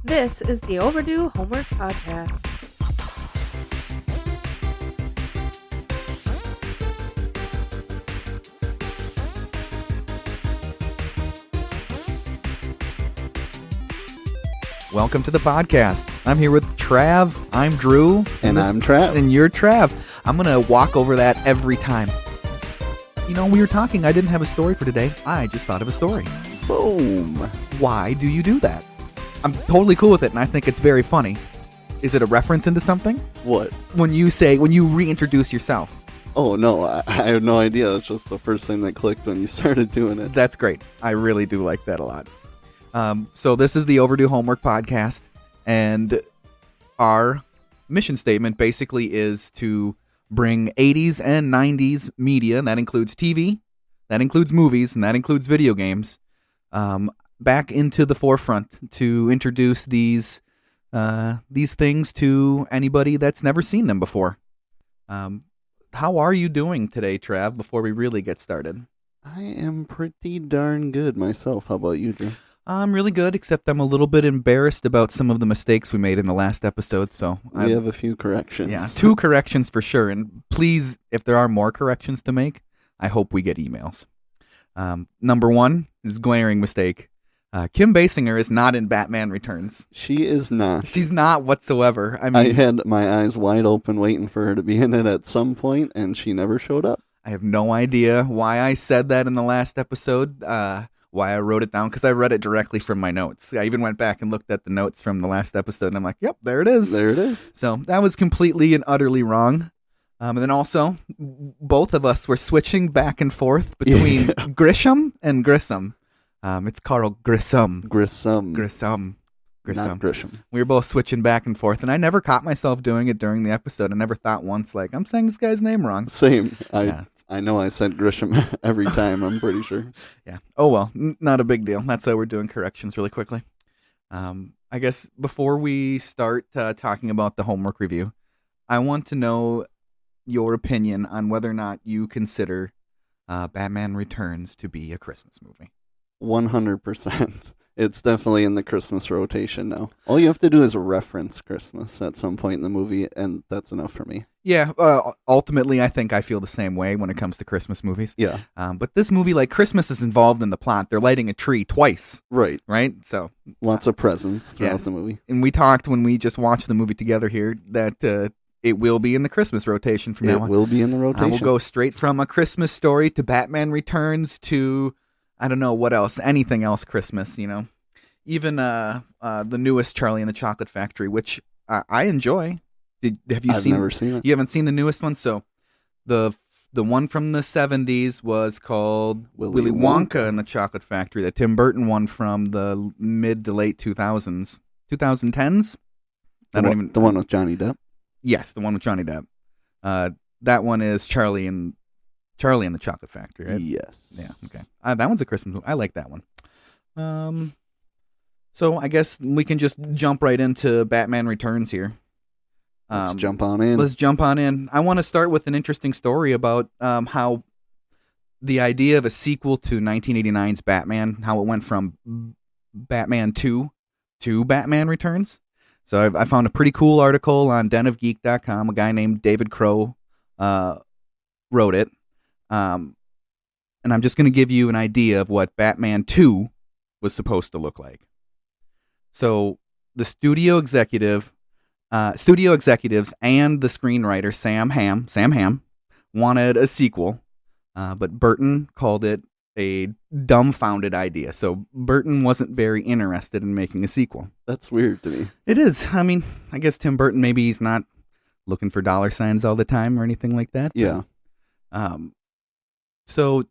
This is the Overdue Homework Podcast. Welcome to the podcast. I'm here with Trav. I'm Drew. And I'm Trav. And you're Trav. I'm going to walk over that every time. You know, we were talking. I didn't have a story for today. I just thought of a story. Boom. Why do you do that? I'm totally cool with it, and I think it's very funny. Is it a reference into something? What? When you reintroduce yourself. Oh, no, I have no idea. That's just the first thing that clicked when you started doing it. That's great. I really do like that a lot. So this is the Overdue Homework Podcast, and our mission statement basically is to bring 80s and 90s media, and that includes TV, that includes movies, and that includes video games, back into the forefront to introduce these things to anybody that's never seen them before. How are you doing today, Trav, before we really get started? I am pretty darn good myself. How about you, Drew? I'm really good, except I'm a little bit embarrassed about some of the mistakes we made in the last episode. So we have a few corrections. Yeah, 2 corrections for sure. And please, if there are more corrections to make, I hope we get emails. Number 1 is glaring mistake. Kim Basinger is not in Batman Returns. She is not. She's not whatsoever. I had my eyes wide open waiting for her to be in it at some point, and she never showed up. I have no idea why I said that in the last episode. Why I wrote it down, because I read it directly from my notes. I even went back and looked at the notes from the last episode, and I'm like, yep, there it is. There it is. So that was completely and utterly wrong. And then also, both of us were switching back and forth between Grisham and Grissom. It's Carl Grissom. Grissom. Not Grisham. We were both switching back and forth, and I never caught myself doing it during the episode. I never thought once, like, I'm saying this guy's name wrong. Same. I know I said Grisham every time, I'm pretty sure. Yeah. Oh, well, not a big deal. That's why we're doing corrections really quickly. I guess before we start talking about the homework review, I want to know your opinion on whether or not you consider Batman Returns to be a Christmas movie. 100%. It's definitely in the Christmas rotation now. All you have to do is reference Christmas at some point in the movie, and that's enough for me. Yeah, ultimately, I think I feel the same way when it comes to Christmas movies. Yeah. But this movie, like, Christmas is involved in the plot. They're lighting a tree twice. Right. So lots of presents throughout the movie. And we talked when we just watched the movie together here that it will be in the Christmas rotation from now on. It will be in the rotation. We'll go straight from A Christmas Story to Batman Returns to, I don't know, what else, anything else Christmas, you know. Even the newest Charlie and the Chocolate Factory, which I enjoy. Have you seen? I've never seen it. You haven't seen the newest one? So the one from the 70s was called Willy Wonka and the Chocolate Factory, that Tim Burton one from the mid to late 2000s. 2010s? The one with Johnny Depp? Yes, the one with Johnny Depp. That one is Charlie and the Chocolate Factory, right? Yes. Yeah, okay. That one's a Christmas movie. I like that one. So I guess we can just jump right into Batman Returns here. Let's jump on in. I want to start with an interesting story about how the idea of a sequel to 1989's Batman, how it went from Batman 2 to Batman Returns. So I found a pretty cool article on denofgeek.com. A guy named David Crow wrote it. And I'm just going to give you an idea of what Batman 2 was supposed to look like. So the studio executives and the screenwriter Sam Hamm wanted a sequel, but Burton called it a dumbfounded idea. So Burton wasn't very interested in making a sequel. That's weird to me. It is. I mean, I guess Tim Burton, maybe he's not looking for dollar signs all the time or anything like that. Yeah. So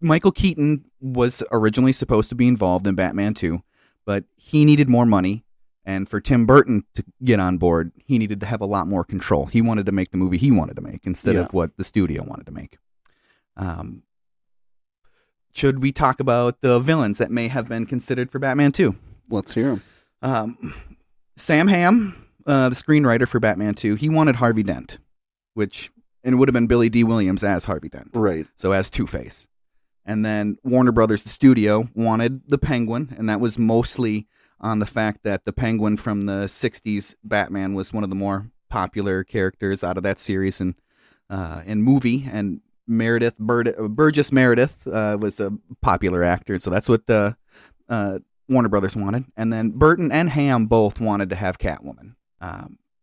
Michael Keaton was originally supposed to be involved in Batman 2, but he needed more money. And for Tim Burton to get on board, he needed to have a lot more control. He wanted to make the movie he wanted to make instead of what the studio wanted to make. Should we talk about the villains that may have been considered for Batman 2? Let's hear them. Sam Hamm, the screenwriter for Batman 2, he wanted Harvey Dent, and it would have been Billy D. Williams as Harvey Dent. Right. So as Two-Face. And then Warner Brothers, the studio, wanted the Penguin, and that was mostly on the fact that the Penguin from the 60s Batman was one of the more popular characters out of that series and movie, and Burgess Meredith was a popular actor, so that's what Warner Brothers wanted. And then Burton and Ham both wanted to have Catwoman.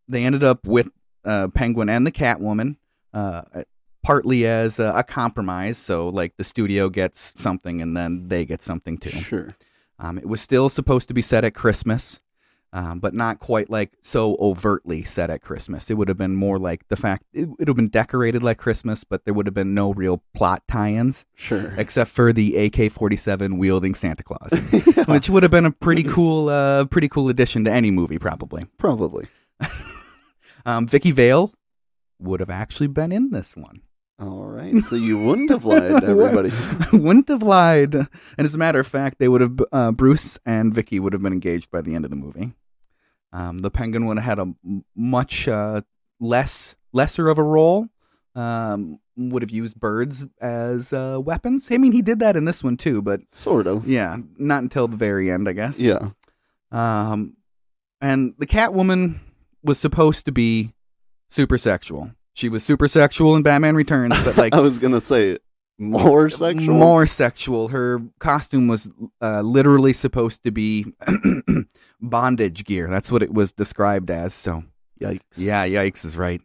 They ended up with Penguin and the Catwoman, partly as a compromise, so like the studio gets something and then they get something too. Sure. It was still supposed to be set at Christmas, but not quite like so overtly set at Christmas. It would have been more like the fact it would have been decorated like Christmas, but there would have been no real plot tie-ins. Sure. Except for the AK-47 wielding Santa Claus, which would have been a pretty cool addition to any movie, probably. Probably. Vicky Vale would have actually been in this one. All right, so you wouldn't have lied to everybody. Wouldn't have lied. And as a matter of fact, they would have Bruce and Vicky would have been engaged by the end of the movie. The Penguin would have had a much lesser of a role. Would have used birds as weapons. I mean, he did that in this one too, but sort of. Yeah, not until the very end, I guess. Yeah. And the Catwoman was supposed to be super sexual. She was super sexual in Batman Returns, but like I was gonna say more sexual. More sexual. Her costume was literally supposed to be bondage gear. That's what it was described as. So yikes. Yeah, yikes is right.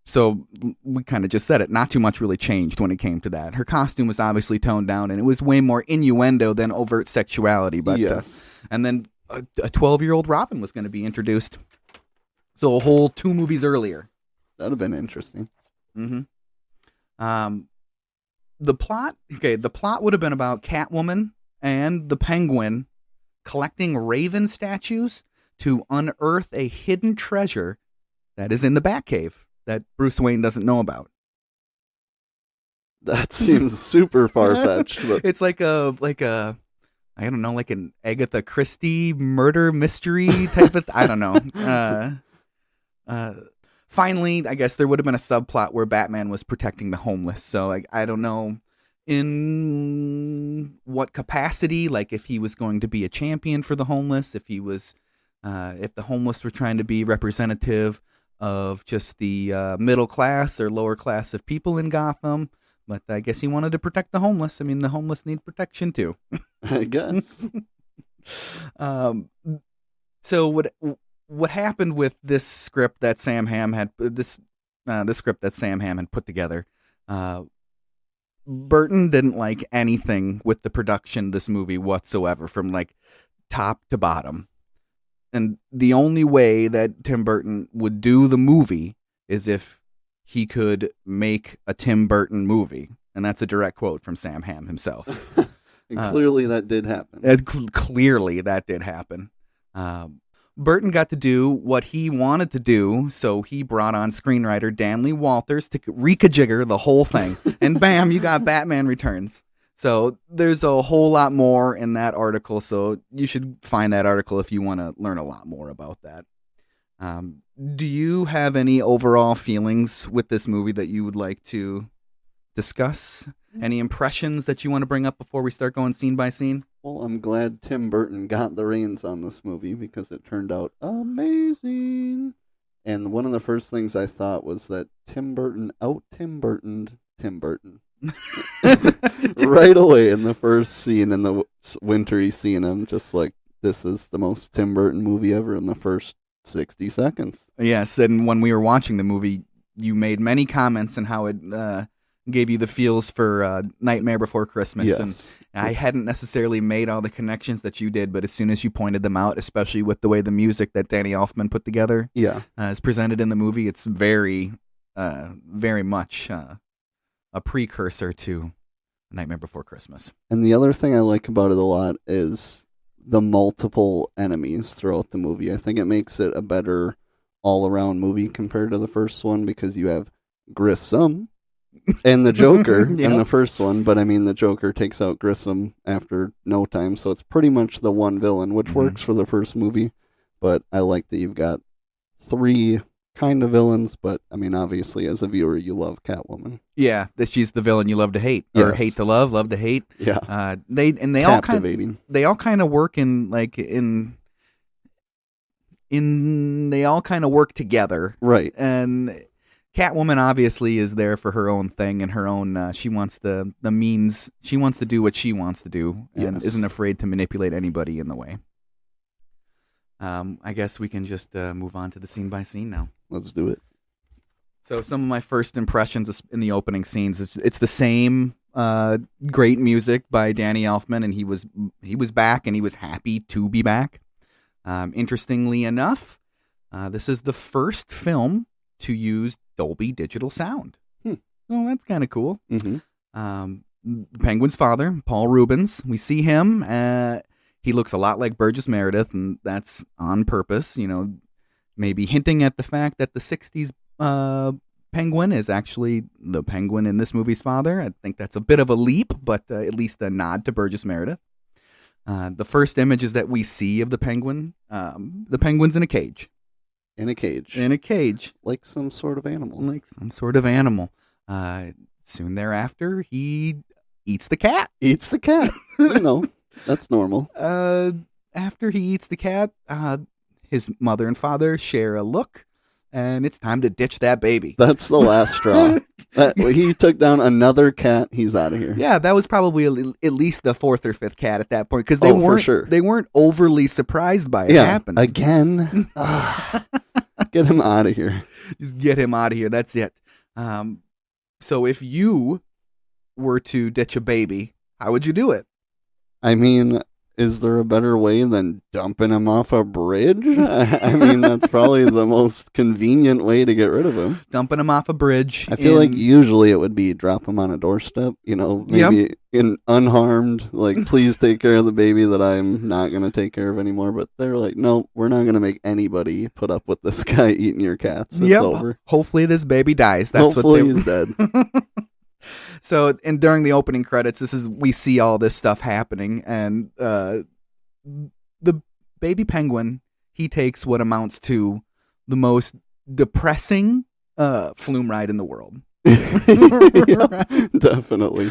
So we kind of just said it. Not too much really changed when it came to that. Her costume was obviously toned down, and it was way more innuendo than overt sexuality. But yes. And then a 12-year-old Robin was going to be introduced. So a whole 2 movies earlier. That'd have been interesting. Mm-hmm. The plot would have been about Catwoman and the Penguin collecting Raven statues to unearth a hidden treasure that is in the Batcave that Bruce Wayne doesn't know about. That seems super far-fetched. But It's like a I don't know, like an Agatha Christie murder mystery type of I don't know. Finally, I guess there would have been a subplot where Batman was protecting the homeless. So I don't know in what capacity, like if he was going to be a champion for the homeless, if he was, if the homeless were trying to be representative of just the middle class or lower class of people in Gotham. But I guess he wanted to protect the homeless. I mean, the homeless need protection too. I guess. So what happened with this script that Sam Hamm had this script that Sam Hamm had put together? Burton didn't like anything with the production of this movie whatsoever, from like top to bottom. And the only way that Tim Burton would do the movie is if he could make a Tim Burton movie. And that's a direct quote from Sam Hamm himself. And clearly that did happen. Clearly that did happen. Burton got to do what he wanted to do, so he brought on screenwriter Danley Walters to recajigger the whole thing. And bam, you got Batman Returns. So there's a whole lot more in that article, so you should find that article if you want to learn a lot more about that. Do you have any overall feelings with this movie that you would like to discuss? Any impressions that you want to bring up before we start going scene by scene? Well, I'm glad Tim Burton got the reins on this movie because it turned out amazing. And one of the first things I thought was that Tim Burton out-Tim Burtoned Tim Burton. Right away in the first scene, in the wintry scene, I'm just like, this is the most Tim Burton movie ever in the first 60 seconds. Yes, and when we were watching the movie, you made many comments on how it gave you the feels for Nightmare Before Christmas. Yes. And I hadn't necessarily made all the connections that you did, but as soon as you pointed them out, especially with the way the music that Danny Elfman put together is presented in the movie, it's very, very much a precursor to Nightmare Before Christmas. And the other thing I like about it a lot is the multiple enemies throughout the movie. I think it makes it a better all-around movie compared to the first one because you have Grissom and the Joker in the first one, but I mean the Joker takes out Grissom after no time, so it's pretty much the one villain, which works for the first movie, but I like that you've got 3 kind of villains, but I mean, obviously, as a viewer, you love Catwoman. Yeah, that she's the villain you love to hate, or Yes. hate to love to hate. Yeah, They all captivating. they all kind of work they all kind of work together, Right. and Catwoman obviously is there for her own thing and her own. She wants the means. She wants to do what she wants to do, and Yes. isn't afraid to manipulate anybody in the way. I guess we can just move on to the scene by scene now. Let's do it. So some of my first impressions in the opening scenes it's the same great music by Danny Elfman, and he was back and he was happy to be back. Interestingly enough, this is the first film to use Dolby Digital sound. So that's kind of cool. Mm-hmm. Penguin's father, Paul Rubens, we see him. He looks a lot like Burgess Meredith, and that's on purpose, maybe hinting at the fact that the 60s Penguin is actually the Penguin in this movie's father. I think that's a bit of a leap, but at least a nod to Burgess Meredith. The first images that we see of the Penguin's in a cage. In a cage. In a cage. Like some sort of animal. Like some sort of animal. Soon thereafter, he eats the cat. Eats the cat. That's normal. After he eats the cat, his mother and father share a look, and it's time to ditch that baby. That's the last straw. He took down another cat. He's out of here. Yeah, that was probably at least the fourth or fifth cat at that point, because they weren't overly surprised by it happening. Again. Get him out of here. Just get him out of here. That's it. So if you were to ditch a baby, how would you do it? I mean, is there a better way than dumping him off a bridge? I mean, that's probably the most convenient way to get rid of him. Dumping him off a bridge. I feel like usually it would be drop him on a doorstep, maybe in unharmed, like, please take care of the baby that I'm not going to take care of anymore. But they're like, no, we're not going to make anybody put up with this guy eating your cats. It's over. Hopefully this baby dies. That's Hopefully he's dead. So, and during the opening credits, we see all this stuff happening, and the baby penguin, he takes what amounts to the most depressing flume ride in the world. Yeah, definitely.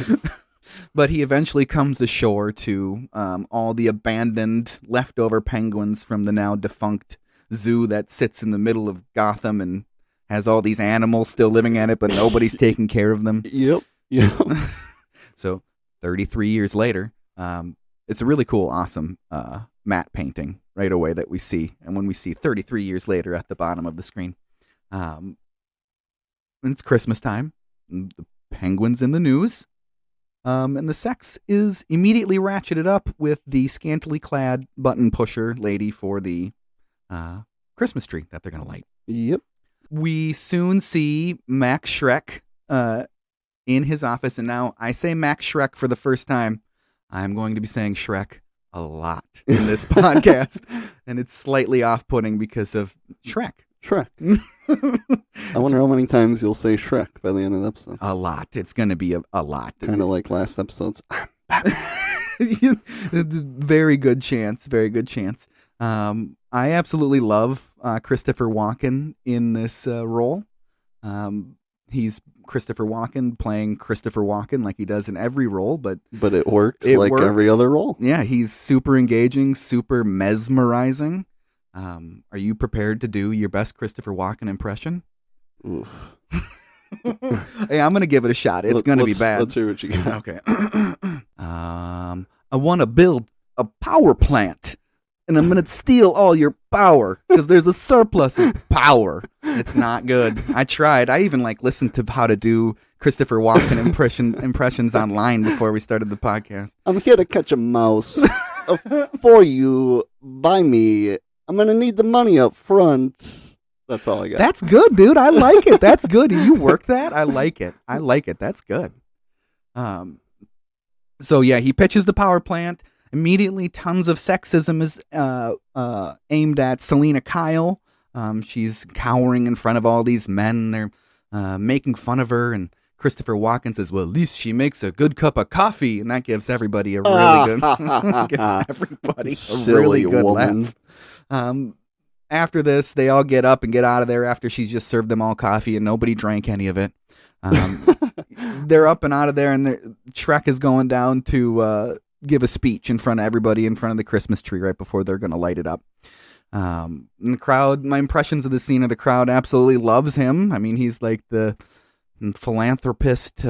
But he eventually comes ashore to all the abandoned leftover penguins from the now defunct zoo that sits in the middle of Gotham and has all these animals still living at it, but nobody's taking care of them. Yep. So 33 years later, it's a really cool, awesome matte painting right away that we see. And when we see 33 years later at the bottom of the screen, and it's Christmas time, and the penguin's in the news, and the sex is immediately ratcheted up with the scantily clad button pusher lady for the Christmas tree that they're going to light. Yep. We soon see Max Schreck in his office, and now I say Max Schreck for the first time. I'm going to be saying Shrek a lot in this podcast, and it's slightly off-putting because of Shrek. I wonder how many times you'll say Shrek by the end of the episode. A lot. It's going to be a lot. Kind of like last episode's. Very good chance. Very good chance. I absolutely love Christopher Walken in this role. He's Christopher Walken playing Christopher Walken like he does in every role, but it works every other role. Yeah, he's super engaging, super mesmerizing. Are you prepared to do your best Christopher Walken impression? Oof. Hey, I'm going to give it a shot. It's going to be bad. Let's hear what you got. Okay. I want to build a power plant, and I'm going to steal all your power because there's a surplus of power. It's not good. I tried. I even listened to how to do Christopher Walken impressions online before we started the podcast. I'm here to catch a mouse for you by me. I'm going to need the money up front. That's all I got. That's good, dude. I like it. That's good. You work that? I like it. That's good. So yeah, he pitches the power plant. Immediately, tons of sexism is aimed at Selena Kyle. She's cowering in front of all these men. They're making fun of her, and Christopher Walken says, well, at least she makes a good cup of coffee, and that gives everybody a really good Silly really good woman. laugh. after this, they all get up and get out of there after she's just served them all coffee and nobody drank any of it. They're up and out of there, and Shrek is going down to give a speech in front of everybody in front of the Christmas tree right before they're going to light it up. And the crowd, my impressions of the scene are the crowd absolutely loves him. I mean, he's like the philanthropist,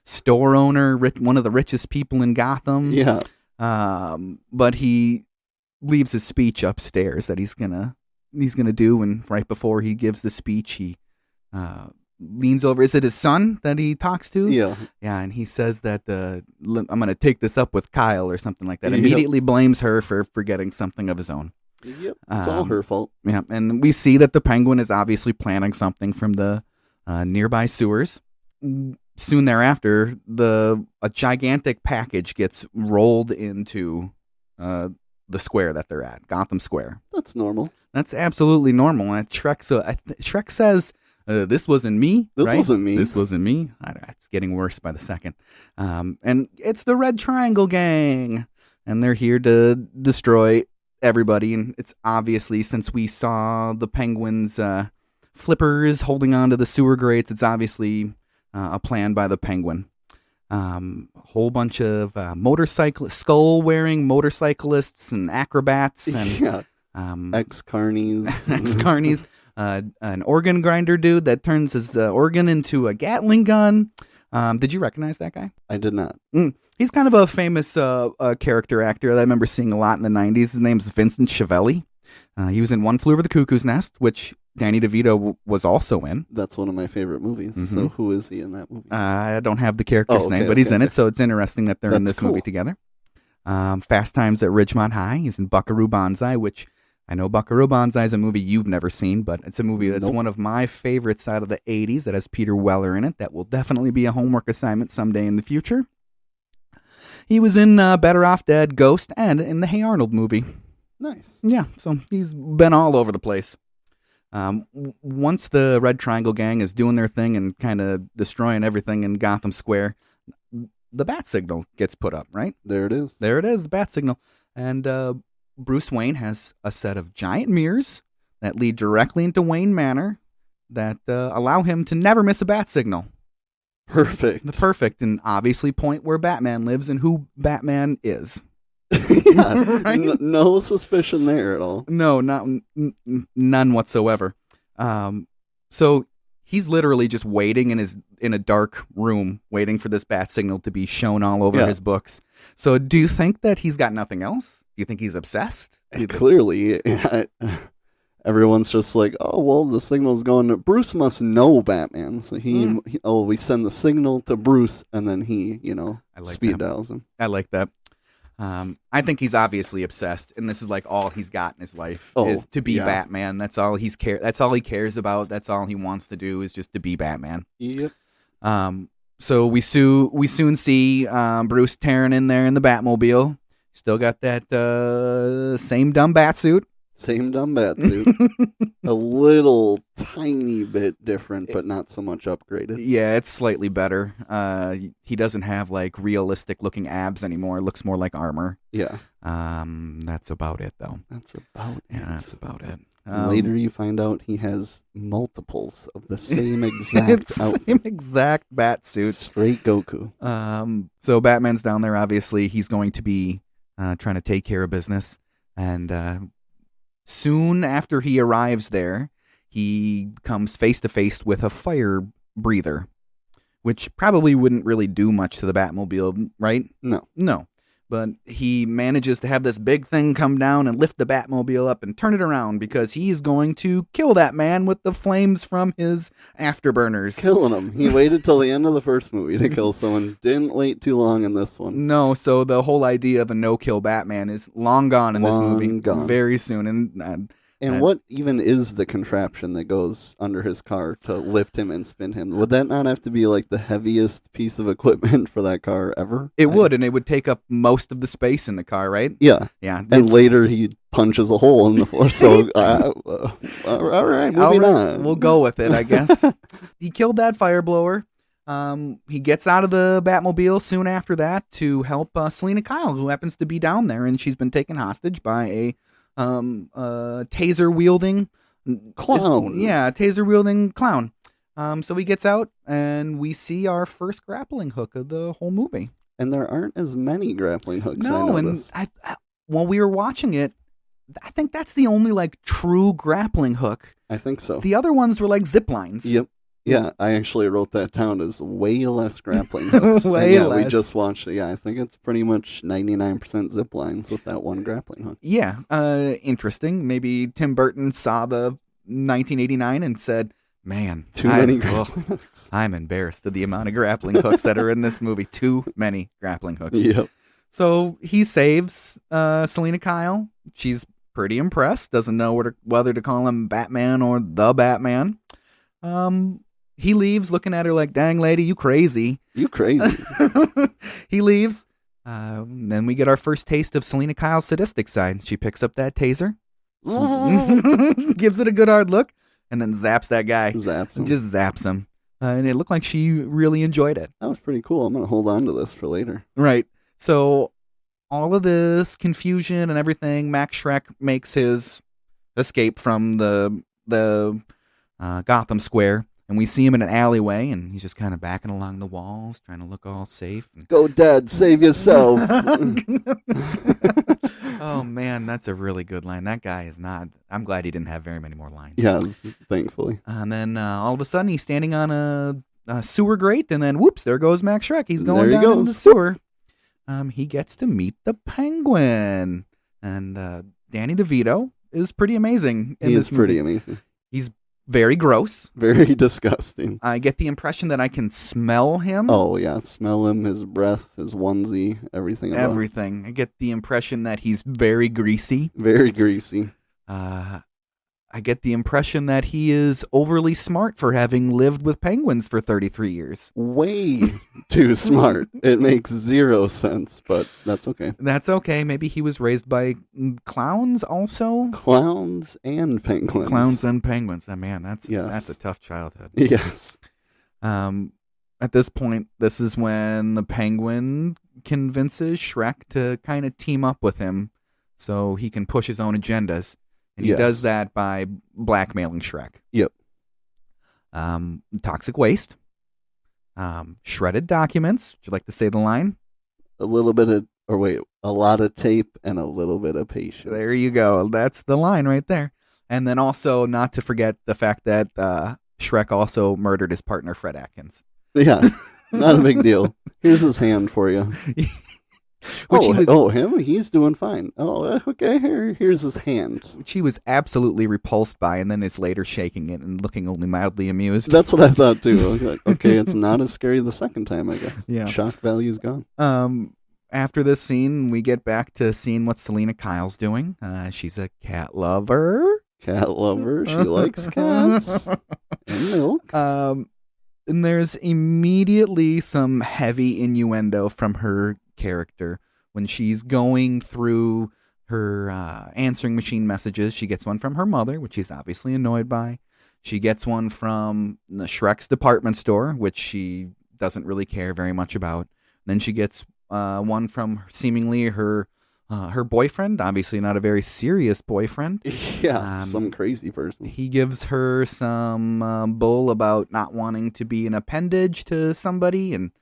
store owner, one of the richest people in Gotham. Yeah. But he leaves his speech upstairs that he's gonna do, and right before he gives the speech, he leans over. Is it his son that he talks to? Yeah. Yeah, and he says that I'm gonna take this up with Kyle or something like that. Immediately blames her for forgetting something of his own. Yep, it's all her fault. Yeah, and we see that the Penguin is obviously planning something from the nearby sewers. Soon thereafter, a gigantic package gets rolled into the square that they're at, Gotham Square. That's normal. That's absolutely normal. And Shrek says, "This wasn't me. This right? wasn't me. This wasn't me." It's getting worse by the second. And it's the Red Triangle Gang, and they're here to destroy everybody. And it's obviously, since we saw the Penguin's flippers holding on to the sewer grates, it's obviously a plan by the Penguin. A whole bunch of skull-wearing motorcyclists and acrobats and ex-carnies, an organ grinder dude that turns his organ into a Gatling gun. Did you recognize that guy? I did not. He's kind of a famous character actor that I remember seeing a lot in the 90s. His name's Vincent Schiavelli. He was in One Flew Over the Cuckoo's Nest, which Danny DeVito was also in. That's one of my favorite movies. Mm-hmm. So who is he in that movie? I don't have the character's name, but he's in it, so it's interesting that they're in this movie together. Fast Times at Ridgemont High. He's in Buckaroo Banzai, which I know Buckaroo Banzai is a movie you've never seen, but it's a movie that's one of my favorites out of the 80s that has Peter Weller in it. That will definitely be a homework assignment someday in the future. He was in Better Off Dead, Ghost, and in the Hey Arnold movie. Nice. Yeah, so he's been all over the place. Once the Red Triangle Gang is doing their thing and kind of destroying everything in Gotham Square, the bat signal gets put up, right? There it is. There it is, the bat signal. And Bruce Wayne has a set of giant mirrors that lead directly into Wayne Manor that allow him to never miss a bat signal. Perfect, and obviously point where Batman lives and who Batman is. Right? No suspicion there at all. No, none whatsoever. So he's literally just waiting in a dark room, waiting for this bat signal to be shown all over his books. So do you think that he's got nothing else? Do you think he's obsessed? Clearly, everyone's just like, oh, well, the signal's going to... Bruce must know Batman. So we send the signal to Bruce, and then he, speed dials him. I like that. I think he's obviously obsessed, and this is like all he's got in his life is to be Batman. That's all That's all he cares about. That's all he wants to do is just to be Batman. Yep. So we soon see Bruce tearing in there in the Batmobile. Still got that same dumb bat suit. Same dumb bat suit. A little tiny bit different, but not so much upgraded. Yeah, it's slightly better. He doesn't have like realistic looking abs anymore. It looks more like armor. Yeah. That's about it though. That's about it. Yeah, that's about it. Later you find out he has multiples of the same exact outfit. Same exact bat suit. Straight Goku. So Batman's down there, obviously. He's going to be trying to take care of business. And soon after he arrives there, he comes face to face with a fire breather, which probably wouldn't really do much to the Batmobile, right? No. But he manages to have this big thing come down and lift the Batmobile up and turn it around because he's going to kill that man with the flames from his afterburners. Killing him. He waited till the end of the first movie to kill someone. Didn't wait too long in this one. No, so the whole idea of a no-kill Batman is long gone in this movie. Gone. Very soon. And what even is the contraption that goes under his car to lift him and spin him? Would that not have to be like the heaviest piece of equipment for that car ever? It would, and it would take up most of the space in the car, right? Yeah. Yeah. And later he punches a hole in the floor. So, all right, moving on. We'll go with it, I guess. He killed that fire blower. He gets out of the Batmobile soon after that to help Selena Kyle, who happens to be down there, and she's been taken hostage by a taser wielding Clown. taser wielding clown. So he gets out, and we see our first grappling hook of the whole movie. And there aren't as many grappling hooks. No, and while we were watching it, I think that's the only like true grappling hook. I think so. The other ones were like zip lines. Yep. Yeah, I actually wrote that down as way less grappling hooks. Way less. We just watched it. Yeah, I think it's pretty much 99% zip lines with that one grappling hook. Yeah, interesting. Maybe Tim Burton saw the 1989 and said, man, Too many grappling hooks. I'm embarrassed of the amount of grappling hooks that are in this movie. Too many grappling hooks. Yep. So he saves Selena Kyle. She's pretty impressed. Doesn't know whether to call him Batman or the Batman. He leaves looking at her like, dang lady, you crazy. You crazy. He leaves. Then we get our first taste of Selena Kyle's sadistic side. She picks up that taser, gives it a good hard look, and then zaps that guy. Zaps him. Just zaps him. And it looked like she really enjoyed it. That was pretty cool. I'm going to hold on to this for later. Right. So all of this confusion and everything, Max Schreck makes his escape from the Gotham Square. And we see him in an alleyway, and he's just kind of backing along the walls, trying to look all safe. Go, Dad, save yourself. Oh, man, that's a really good line. That guy is not... I'm glad he didn't have very many more lines. Yeah, thankfully. And then all of a sudden, he's standing on a sewer grate, and then, whoops, there goes Max Schreck. He's going down in the sewer. He gets to meet the Penguin. And Danny DeVito is pretty amazing in this movie. Pretty amazing. He's very gross. Very disgusting. I get the impression that I can smell him. Oh, yeah. Smell him, his breath, his onesie, everything. Everything. I get the impression that he's very greasy. Very greasy. I get the impression that he is overly smart for having lived with penguins for 33 years. Way too smart. It makes zero sense, but that's okay. That's okay. Maybe he was raised by clowns also? Clowns and penguins. Clowns and penguins. Oh, man, that's a tough childhood. Yes. At this point, this is when the penguin convinces Shrek to kind of team up with him so he can push his own agendas. And he does that by blackmailing Shrek. Yep. Toxic waste. Shredded documents. Would you like to say the line? A lot of tape and a little bit of patience. There you go. That's the line right there. And then also not to forget the fact that Shrek also murdered his partner, Fred Atkins. Yeah, not a big deal. Here's his hand for you. Him? He's doing fine. Oh, okay, here's his hand. Which he was absolutely repulsed by, and then is later shaking it and looking only mildly amused. That's what I thought, too. I was like, okay, it's not as scary the second time, I guess. Yeah. Shock value's gone. After this scene, we get back to seeing what Selena Kyle's doing. She's a cat lover. Cat lover. She likes cats. And milk. And there's immediately some heavy innuendo from her character when she's going through her answering machine messages. She gets one from her mother, which she's obviously annoyed by. She gets one from the Shrek's department store, which she doesn't really care very much about. Then she gets one from seemingly her boyfriend, obviously not a very serious boyfriend. Yeah, some crazy person. He gives her some bull about not wanting to be an appendage to somebody, and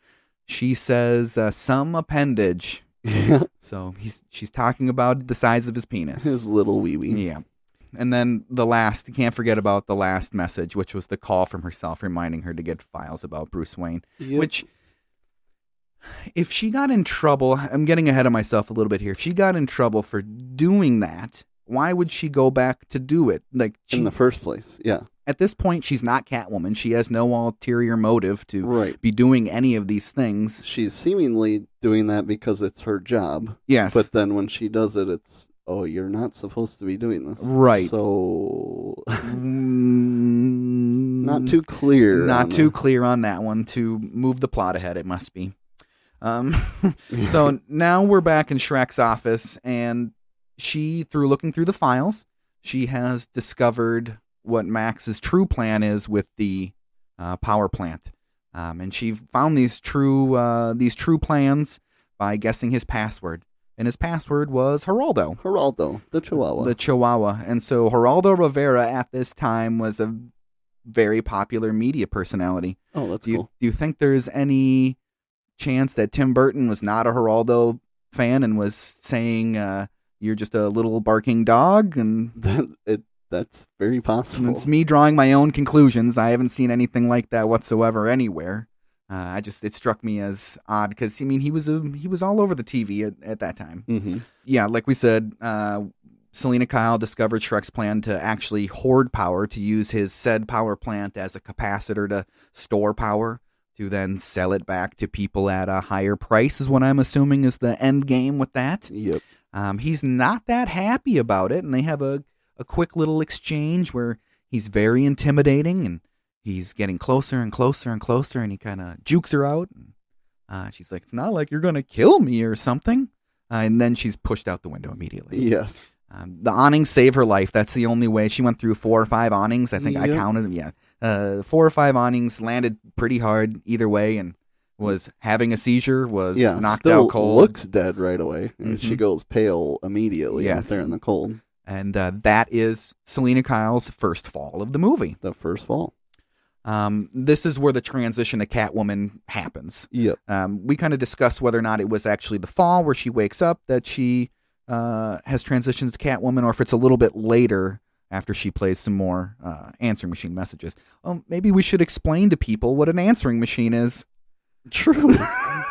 she says, some appendage. Yeah. So she's talking about the size of his penis. His little wee-wee. Yeah. And then you can't forget about the last message, which was the call from herself reminding her to get files about Bruce Wayne. Yep. Which, if she got in trouble, I'm getting ahead of myself a little bit here. If she got in trouble for doing that, why would she go back to do it? In the first place, yeah. At this point, she's not Catwoman. She has no ulterior motive to be doing any of these things. She's seemingly doing that because it's her job. Yes. But then when she does it, it's, you're not supposed to be doing this. Right. So, not too clear. Not too clear on that one. To move the plot ahead, it must be. So now we're back in Shrek's office, and she, through looking through the files, she has discovered what Max's true plan is with the power plant, and she found these true plans by guessing his password. and his password was Geraldo. Geraldo, the Chihuahua. The Chihuahua. And so Geraldo Rivera at this time was a very popular media personality. Oh, that's cool. Do you think there's any chance that Tim Burton was not a Geraldo fan and was saying you're just a little barking dog? And that's very possible. It's me drawing my own conclusions. I haven't seen anything like that whatsoever anywhere. It struck me as odd because he was all over the TV at that time. Mm-hmm. Yeah, like we said, Selena Kyle discovered Shrek's plan to actually hoard power, to use his said power plant as a capacitor to store power, to then sell it back to people at a higher price, is what I'm assuming is the end game with that. Yep. He's not that happy about it, and they have a quick little exchange where he's very intimidating, and he's getting closer and closer and closer, and he kind of jukes her out. And, she's like, it's not like you're going to kill me or something. And then she's pushed out the window immediately. Yes. The awnings save her life. That's the only way. She went through 4 or 5 awnings. I think I counted them. Yeah. 4 or 5 awnings, landed pretty hard either way, and was having a seizure, was knocked out cold. Looks dead right away. And she goes pale immediately out there in the cold. And that is Selena Kyle's first fall of the movie. The first fall. This is where the transition to Catwoman happens. Yep. We kind of discussed whether or not it was actually the fall where she wakes up that she has transitions to Catwoman, or if it's a little bit later after she plays some more answering machine messages. Maybe we should explain to people what an answering machine is. True.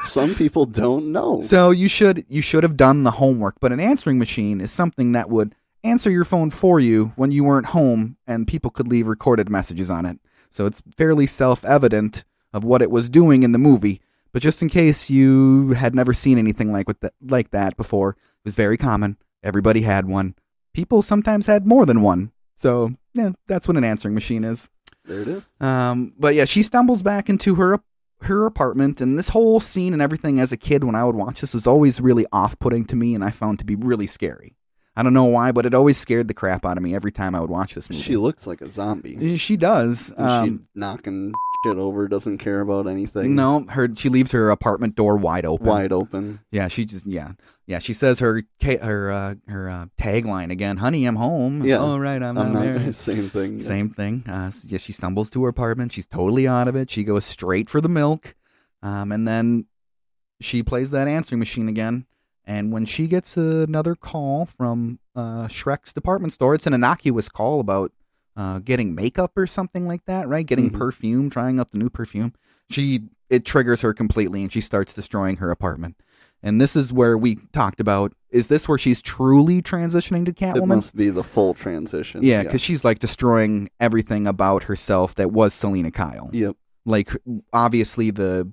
Some people don't know. So you should have done the homework. But an answering machine is something that would answer your phone for you when you weren't home, and people could leave recorded messages on it. So it's fairly self-evident of what it was doing in the movie. But just in case you had never seen anything like that before, it was very common. Everybody had one. People sometimes had more than one. So yeah, that's what an answering machine is. There it is. But yeah, she stumbles back into her apartment, and this whole scene and everything as a kid when I would watch this was always really off-putting to me, and I found to be really scary. I don't know why, but it always scared the crap out of me every time I would watch this movie. She looks like a zombie. She does. She's knocking shit over, doesn't care about anything. No, she leaves her apartment door wide open. Wide open. Yeah, she says her tagline again. Honey, I'm home. Yeah. Oh, right, I'm not there. Same thing. Same thing. She stumbles to her apartment. She's totally out of it. She goes straight for the milk, and then she plays that answering machine again. And when she gets another call from Shrek's department store, it's an innocuous call about getting makeup or something like that, right? Getting perfume, trying out the new perfume. It triggers her completely, and she starts destroying her apartment. And this is where we talked about, is this where she's truly transitioning to Catwoman? It must be the full transition. Yeah, because she's like destroying everything about herself that was Selena Kyle. Yep. Like, obviously the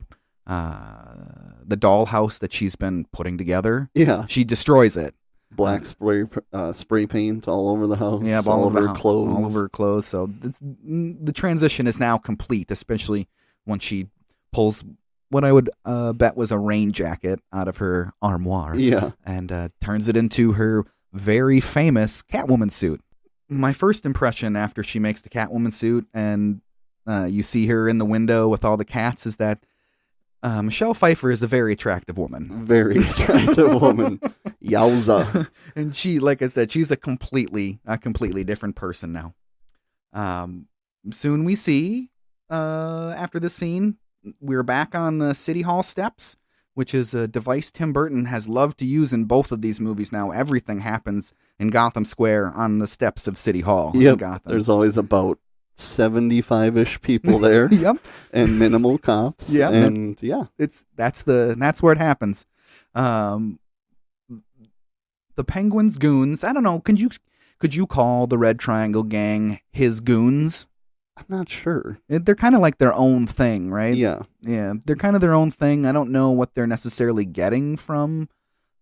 dollhouse that she's been putting together. Yeah. She destroys it. Black spray paint all over the house. Yeah, all over her clothes. All over her clothes. So the transition is now complete, especially when she pulls what I would bet was a rain jacket out of her armoire. Yeah. And turns it into her very famous Catwoman suit. My first impression after she makes the Catwoman suit and you see her in the window with all the cats is that Michelle Pfeiffer is a very attractive woman. Very attractive woman. Yowza. And she, like I said, she's a completely different person now. Soon we see, after this scene, we're back on the City Hall steps, which is a device Tim Burton has loved to use in both of these movies now. Everything happens in Gotham Square on the steps of City Hall in Gotham. There's always about 75-ish people there. Yep. And minimal cops. Yep. And that's where it happens. The Penguin's goons, I don't know, could you call the Red Triangle Gang his goons? I'm not sure. They're kind of like their own thing, right? Yeah. Yeah, they're kind of their own thing. I don't know what they're necessarily getting from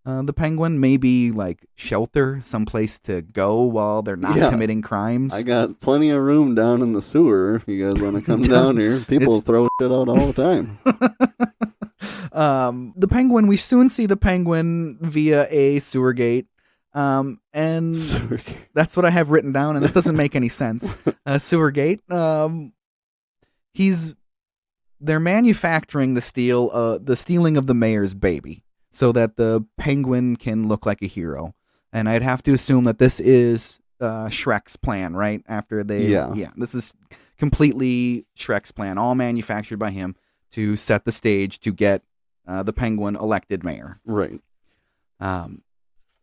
the Penguin. Maybe like shelter, someplace to go while they're not committing crimes. I got plenty of room down in the sewer if you guys want to come down here. People throw shit out all the time. The Penguin, we soon see the Penguin via a sewer gate. And that's what I have written down, and it doesn't make any sense. Sewer gate. They're manufacturing the stealing of the mayor's baby. so that the penguin can look like a hero. And I'd have to assume that this is Shrek's plan, right? This is completely Shrek's plan, all manufactured by him to set the stage to get the penguin elected mayor. Right.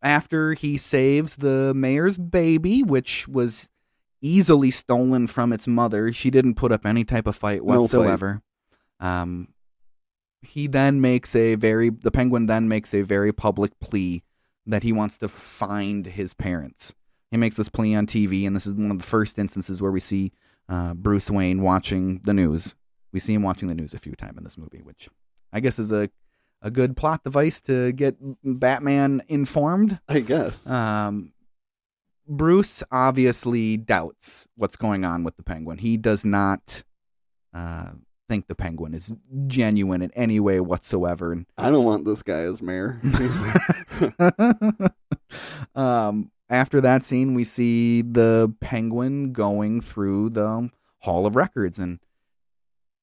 After he saves the mayor's baby, which was easily stolen from its mother, she didn't put up any type of fight whatsoever. The penguin then makes a very public plea that he wants to find his parents. He makes this plea on TV, and this is one of the first instances where we see Bruce Wayne watching the news. We see him watching the news a few times in this movie, which I guess is a good plot device to get Batman informed. I guess. Bruce obviously doubts what's going on with the penguin. He does not think the penguin is genuine in any way whatsoever. And I don't want this guy as mayor. After that scene, we see the penguin going through the Hall of Records. And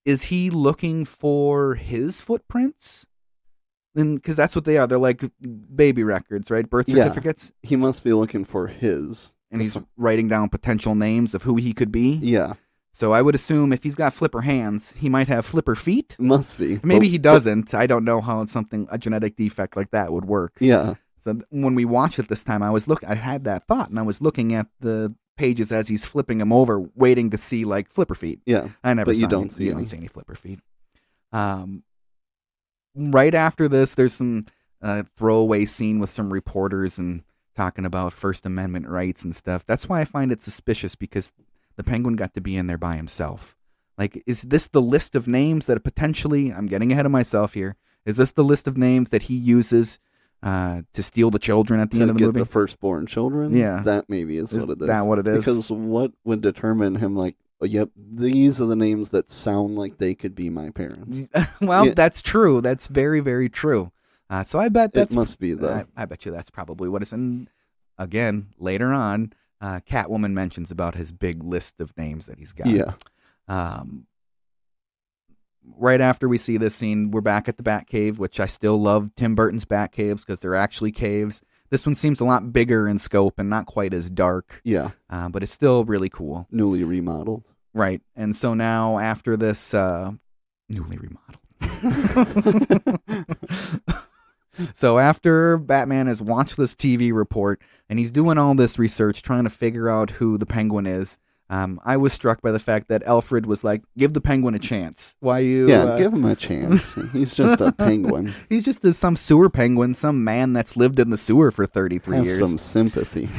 is he looking for his footprints? Because that's what they are. They're like baby records, right? Birth certificates. He must be looking for his. And he's writing down potential names of who he could be. Yeah. So I would assume if he's got flipper hands, he might have flipper feet. Must be. Maybe he doesn't. I don't know how a genetic defect like that would work. Yeah. So when we watched it this time, I had that thought, and I was looking at the pages as he's flipping them over, waiting to see like flipper feet. Yeah. You don't see any flipper feet. Right after this, there's some throwaway scene with some reporters and talking about First Amendment rights and stuff. That's why I find it suspicious, because the penguin got to be in there by himself. Like, is this the list of names that potentially, I'm getting ahead of myself here, is this the list of names that he uses to steal the children at the end of the movie? The firstborn children? Yeah. That maybe is what it is. Is that what it is? Because what would determine him, like, yep, these are the names that sound like they could be my parents. Well, yeah. That's true. That's very, very true. So I bet it must be the. I bet you that's probably what it's. And again, later on, Catwoman mentions about his big list of names that he's got. Yeah. Right after we see this scene, we're back at the Batcave, which I still love Tim Burton's Batcaves because they're actually caves. This one seems a lot bigger in scope and not quite as dark. Yeah. But it's still really cool. Newly remodeled. Right. And so now after this, newly remodeled. So after Batman has watched this TV report and he's doing all this research trying to figure out who the penguin is, I was struck by the fact that Alfred was like, give the penguin a chance. Why you? Yeah, give him a chance. He's just a penguin. He's just some sewer penguin, some man that's lived in the sewer for 33 Have years. Some sympathy.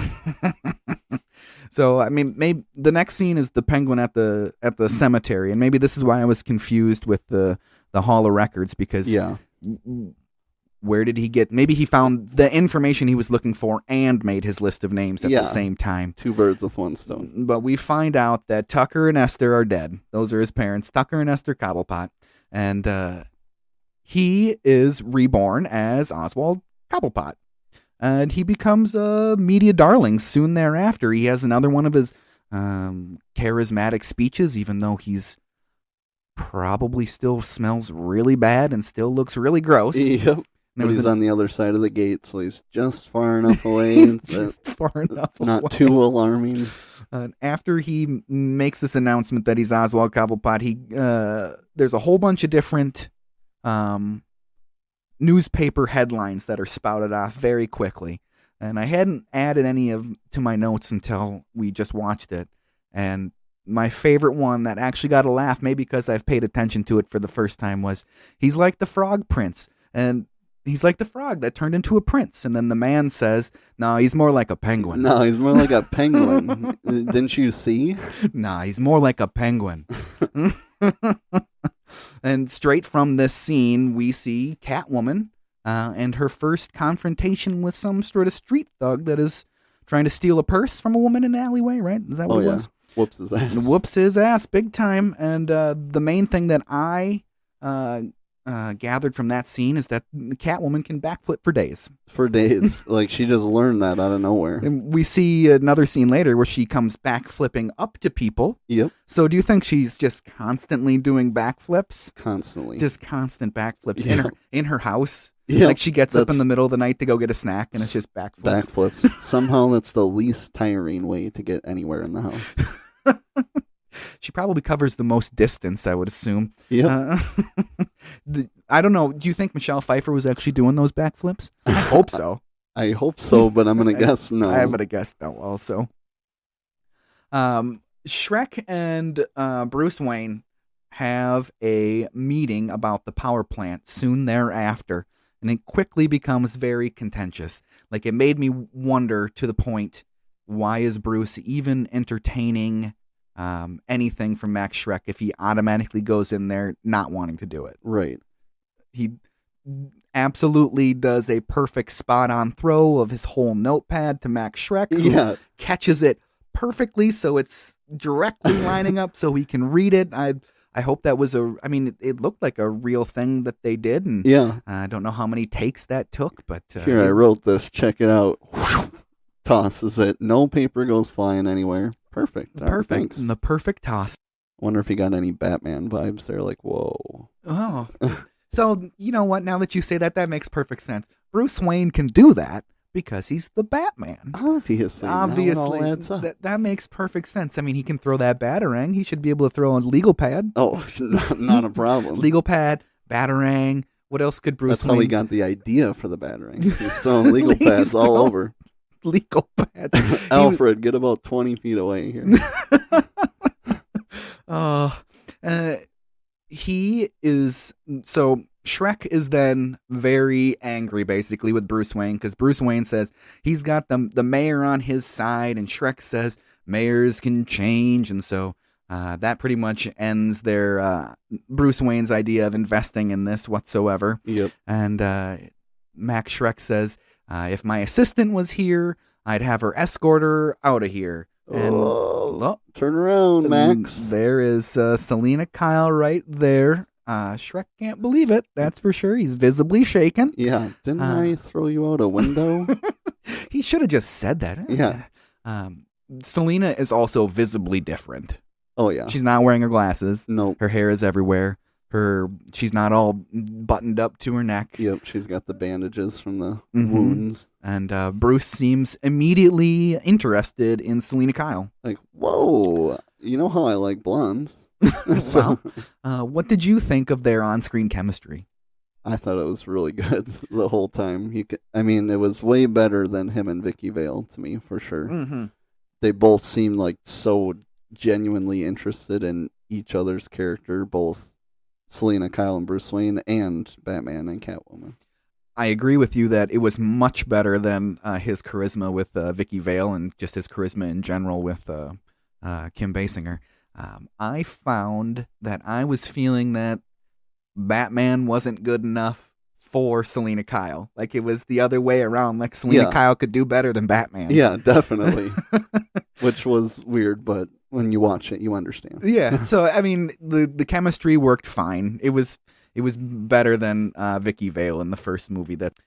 So, I mean, maybe the next scene is the penguin at the cemetery, and maybe this is why I was confused with the Hall of Records, because yeah. Where did he get? Maybe he found the information he was looking for and made his list of names at the same time. Two birds with one stone. But we find out that Tucker and Esther are dead. Those are his parents, Tucker and Esther Cobblepot. And he is reborn as Oswald Cobblepot. And he becomes a media darling soon thereafter. He has another one of his charismatic speeches, even though he's probably still smells really bad and still looks really gross. Yep. But he's on the other side of the gate, so he's just far enough away. Just far enough not away. Too alarming. After he makes this announcement that he's Oswald Cobblepot, there's a whole bunch of different newspaper headlines that are spouted off very quickly. And I hadn't added any to my notes until we just watched it. And my favorite one that actually got a laugh, maybe because I've paid attention to it for the first time, was he's like the frog prince. And he's like the frog that turned into a prince. And then the man says, no, he's more like a penguin. No, he's more like a penguin. Didn't you see? Nah, he's more like a penguin. And straight from this scene, we see Catwoman and her first confrontation with some sort of street thug that is trying to steal a purse from a woman in an alleyway, right? Is that what it was? Whoops his ass. Whoops his ass big time. And the main thing that I gathered from that scene is that Catwoman can backflip for days. For days. Like, she just learned that out of nowhere. And we see another scene later where she comes backflipping up to people. Yep. So do you think she's just constantly doing backflips? Constantly. Just constant backflips in her house? Yeah, like she gets up in that's- the middle of the night to go get a snack, and it's just backflips. Backflips. Somehow that's the least tiring way to get anywhere in the house. She probably covers the most distance, I would assume. Yep. I don't know. Do you think Michelle Pfeiffer was actually doing those backflips? I hope so. I hope so, but I'm going to guess no. I'm gonna guess no. Also, Shrek and Bruce Wayne have a meeting about the power plant soon thereafter, and it quickly becomes very contentious. Like, it made me wonder to the point, why is Bruce even entertaining anything from Max Shrek if he automatically goes in there not wanting to do it? Right. He absolutely does a perfect spot-on throw of his whole notepad to Max Shrek, who catches it perfectly, so it's directly lining up so he can read it. I hope that was it looked like a real thing that they did, and I don't know how many takes that took, but here, I wrote this, check it out. Tosses it, no paper goes flying anywhere. Perfect. Perfect. The perfect toss. Wonder if he got any Batman vibes there, like, whoa. Oh. So, you know what? Now that you say that, that makes perfect sense. Bruce Wayne can do that because he's the Batman. Obviously. That makes perfect sense. I mean, he can throw that Batarang. He should be able to throw a legal pad. Oh, not a problem. Legal pad, Batarang. What else could Bruce Wayne... That's how he got the idea for the Batarang. He's throwing legal pads all over. Legal pads. Alfred, get about 20 feet away here. So Shrek is then very angry, basically, with Bruce Wayne, because Bruce Wayne says he's got the mayor on his side, and Shrek says mayors can change, and so that pretty much ends their Bruce Wayne's idea of investing in this whatsoever. Yep. And Max Shrek says, if my assistant was here, I'd have her escort her out of here. And turn around, Max. There is Selena Kyle right there. Shrek can't believe it, that's for sure. He's visibly shaken. Yeah, didn't I throw you out a window? He should have just said that. Yeah. Selena is also visibly different. Oh, yeah. She's not wearing her glasses. Nope. Her hair is everywhere. She's not all buttoned up to her neck. Yep, she's got the bandages from the wounds. And Bruce seems immediately interested in Selena Kyle. Like, whoa, you know how I like blondes. What did you think of their on-screen chemistry? I thought it was really good the whole time. It was way better than him and Vicky Vale to me, for sure. Mm-hmm. They both seemed like so genuinely interested in each other's character, both Selena Kyle and Bruce Wayne, and Batman and Catwoman. I agree with you that it was much better than his charisma with Vicky Vale and just his charisma in general with Kim Basinger. I found that I was feeling that Batman wasn't good enough for Selena Kyle. Like, it was the other way around. Like, Selena Kyle could do better than Batman. Yeah, definitely. Which was weird, but when you watch it, you understand. Yeah, so, I mean, the chemistry worked fine. It was better than Vicky Vale in the first movie. That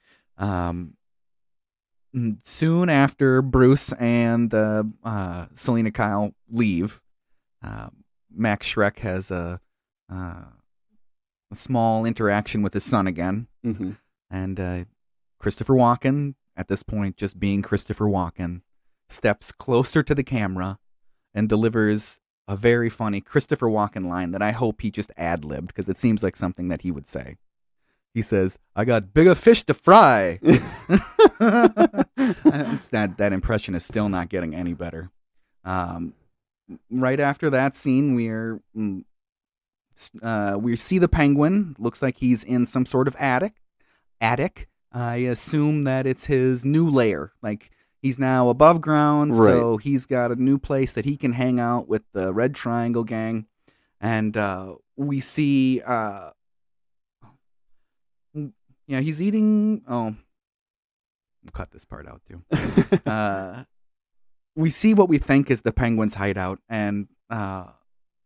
soon after Bruce and Selena Kyle leave, Max Shrek has a small interaction with his son again. Mm-hmm. And Christopher Walken, at this point just being Christopher Walken, steps closer to the camera and delivers a very funny Christopher Walken line that I hope he just ad-libbed, because it seems like something that he would say. He says, "I got bigger fish to fry." That impression is still not getting any better. Right after that scene, we see the Penguin. Looks like he's in some sort of attic. I assume that it's his new lair. Like, he's now above ground, right. So he's got a new place that he can hang out with the Red Triangle gang. And we see, he's eating. Oh, we'll cut this part out too. We see what we think is the Penguin's hideout, and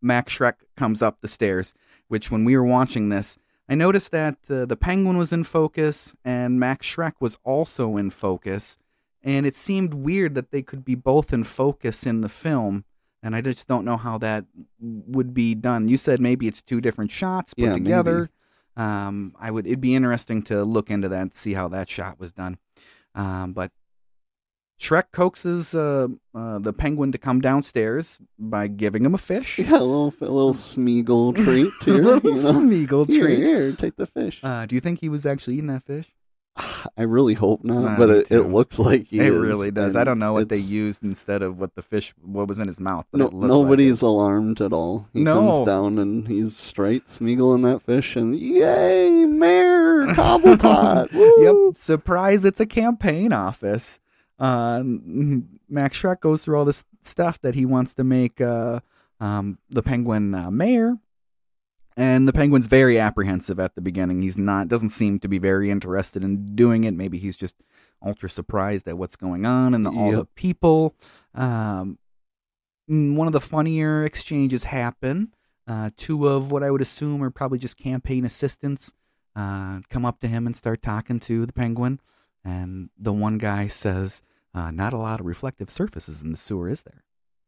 Max Shrek comes up the stairs, which when we were watching this, I noticed that the Penguin was in focus and Max Shrek was also in focus, and it seemed weird that they could be both in focus in the film, and I just don't know how that would be done. You said maybe it's two different shots put together. It'd be interesting to look into that and see how that shot was done. But Shrek coaxes the penguin to come downstairs by giving him a fish. Yeah, a little Smeagol treat here. Smeagol treat. Here, take the fish. Do you think he was actually eating that fish? I really hope not, but it looks like he is. It really does. I don't know what they used instead of what was in his mouth. But nobody's alarmed at all. He comes down and he's straight Smeagol that fish, and yay, Mayor Cobblepot! Yep, surprise! It's a campaign office. Max Shrek goes through all this stuff that he wants to make the penguin mayor. And the penguin's very apprehensive at the beginning. Doesn't seem to be very interested in doing it. Maybe he's just ultra surprised at what's going on and all the people. One of the funnier exchanges happen. Two of what I would assume are probably just campaign assistants come up to him and start talking to the penguin. And the one guy says, not a lot of reflective surfaces in the sewer, is there?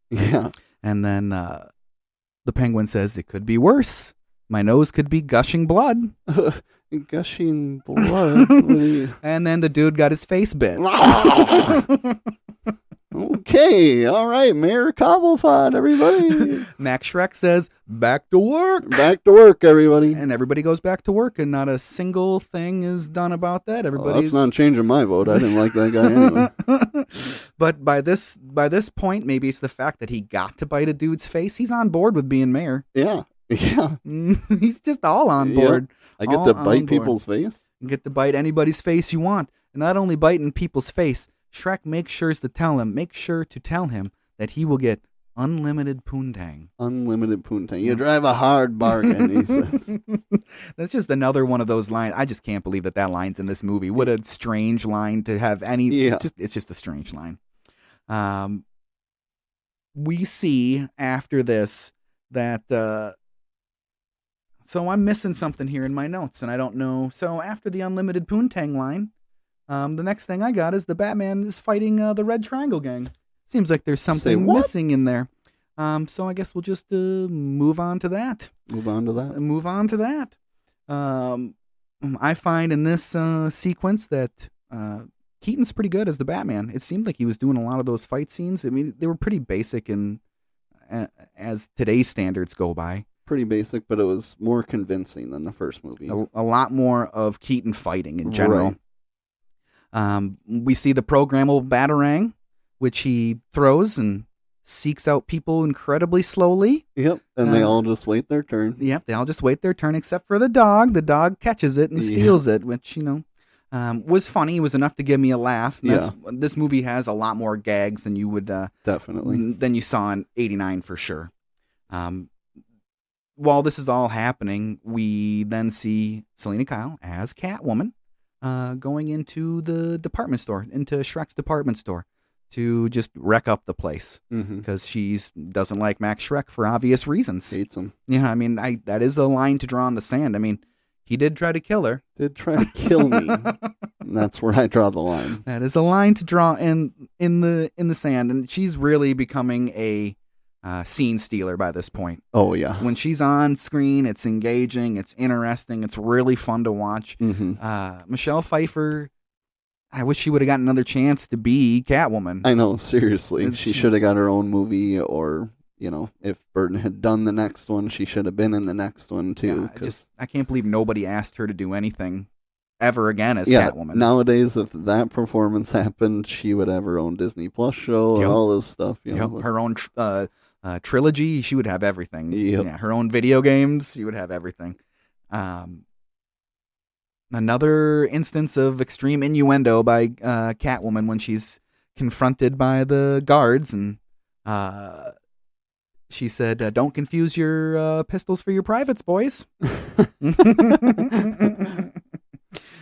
Yeah. And then the penguin says, it could be worse. My nose could be gushing blood. Gushing blood? And then the dude got his face bit. Okay, all right, Mayor Cobblepot, everybody. Max Shrek says, back to work. Back to work, everybody. And everybody goes back to work, and not a single thing is done about that. That's not changing my vote. I didn't like that guy anyway. But by this point, maybe it's the fact that he got to bite a dude's face. He's on board with being mayor. Yeah. He's just all on board. I get to bite people's face? You get to bite anybody's face you want. And not only biting people's face, Shrek makes sure to tell him that he will get unlimited poontang. Unlimited poontang. You drive a hard bargain, he said. That's just another one of those lines. I just can't believe that line's in this movie. What a strange line to have any. Yeah. It's just a strange line. We see after this that. So I'm missing something here in my notes, and I don't know. So after the unlimited poontang line, the next thing I got is the Batman is fighting the Red Triangle Gang. Seems like there's something missing in there. So I guess we'll just move on to that. I find in this sequence that Keaton's pretty good as the Batman. It seemed like he was doing a lot of those fight scenes. I mean, they were pretty basic and as today's standards go by. Pretty basic, but it was more convincing than the first movie. A lot more of Keaton fighting in general. Right. We see the programmable Batarang, which he throws and seeks out people incredibly slowly. Yep, and they all just wait their turn. Yep, they all just wait their turn, except for the dog. The dog catches it and steals it, which, was funny. It was enough to give me a laugh. This movie has a lot more gags than you would... Definitely. Than you saw in 89 for sure. While this is all happening, we then see Selena Kyle as Catwoman going into the department store, into Shrek's department store, to just wreck up the place because she doesn't like Max Shrek for obvious reasons. Hates him. Yeah, I mean, that is a line to draw in the sand. I mean, he did try to kill her. Did try to kill me. That's where I draw the line. That is a line to draw in the sand, and she's really becoming a scene stealer by this point. Oh yeah. When she's on screen, it's engaging, it's interesting, it's really fun to watch. Michelle Pfeiffer, I wish she would have gotten another chance to be Catwoman. I know, seriously. She should have got her own movie, or if Burton had done the next one, she should have been in the next one too. Yeah, I can't believe nobody asked her to do anything ever again as Catwoman. Nowadays, if that performance happened, she would have her own Disney Plus show and all this stuff. Her own trilogy, she would have everything. Yep. Yeah, her own video games, she would have everything. Another instance of extreme innuendo by Catwoman when she's confronted by the guards, and she said, "Don't confuse your pistols for your privates, boys."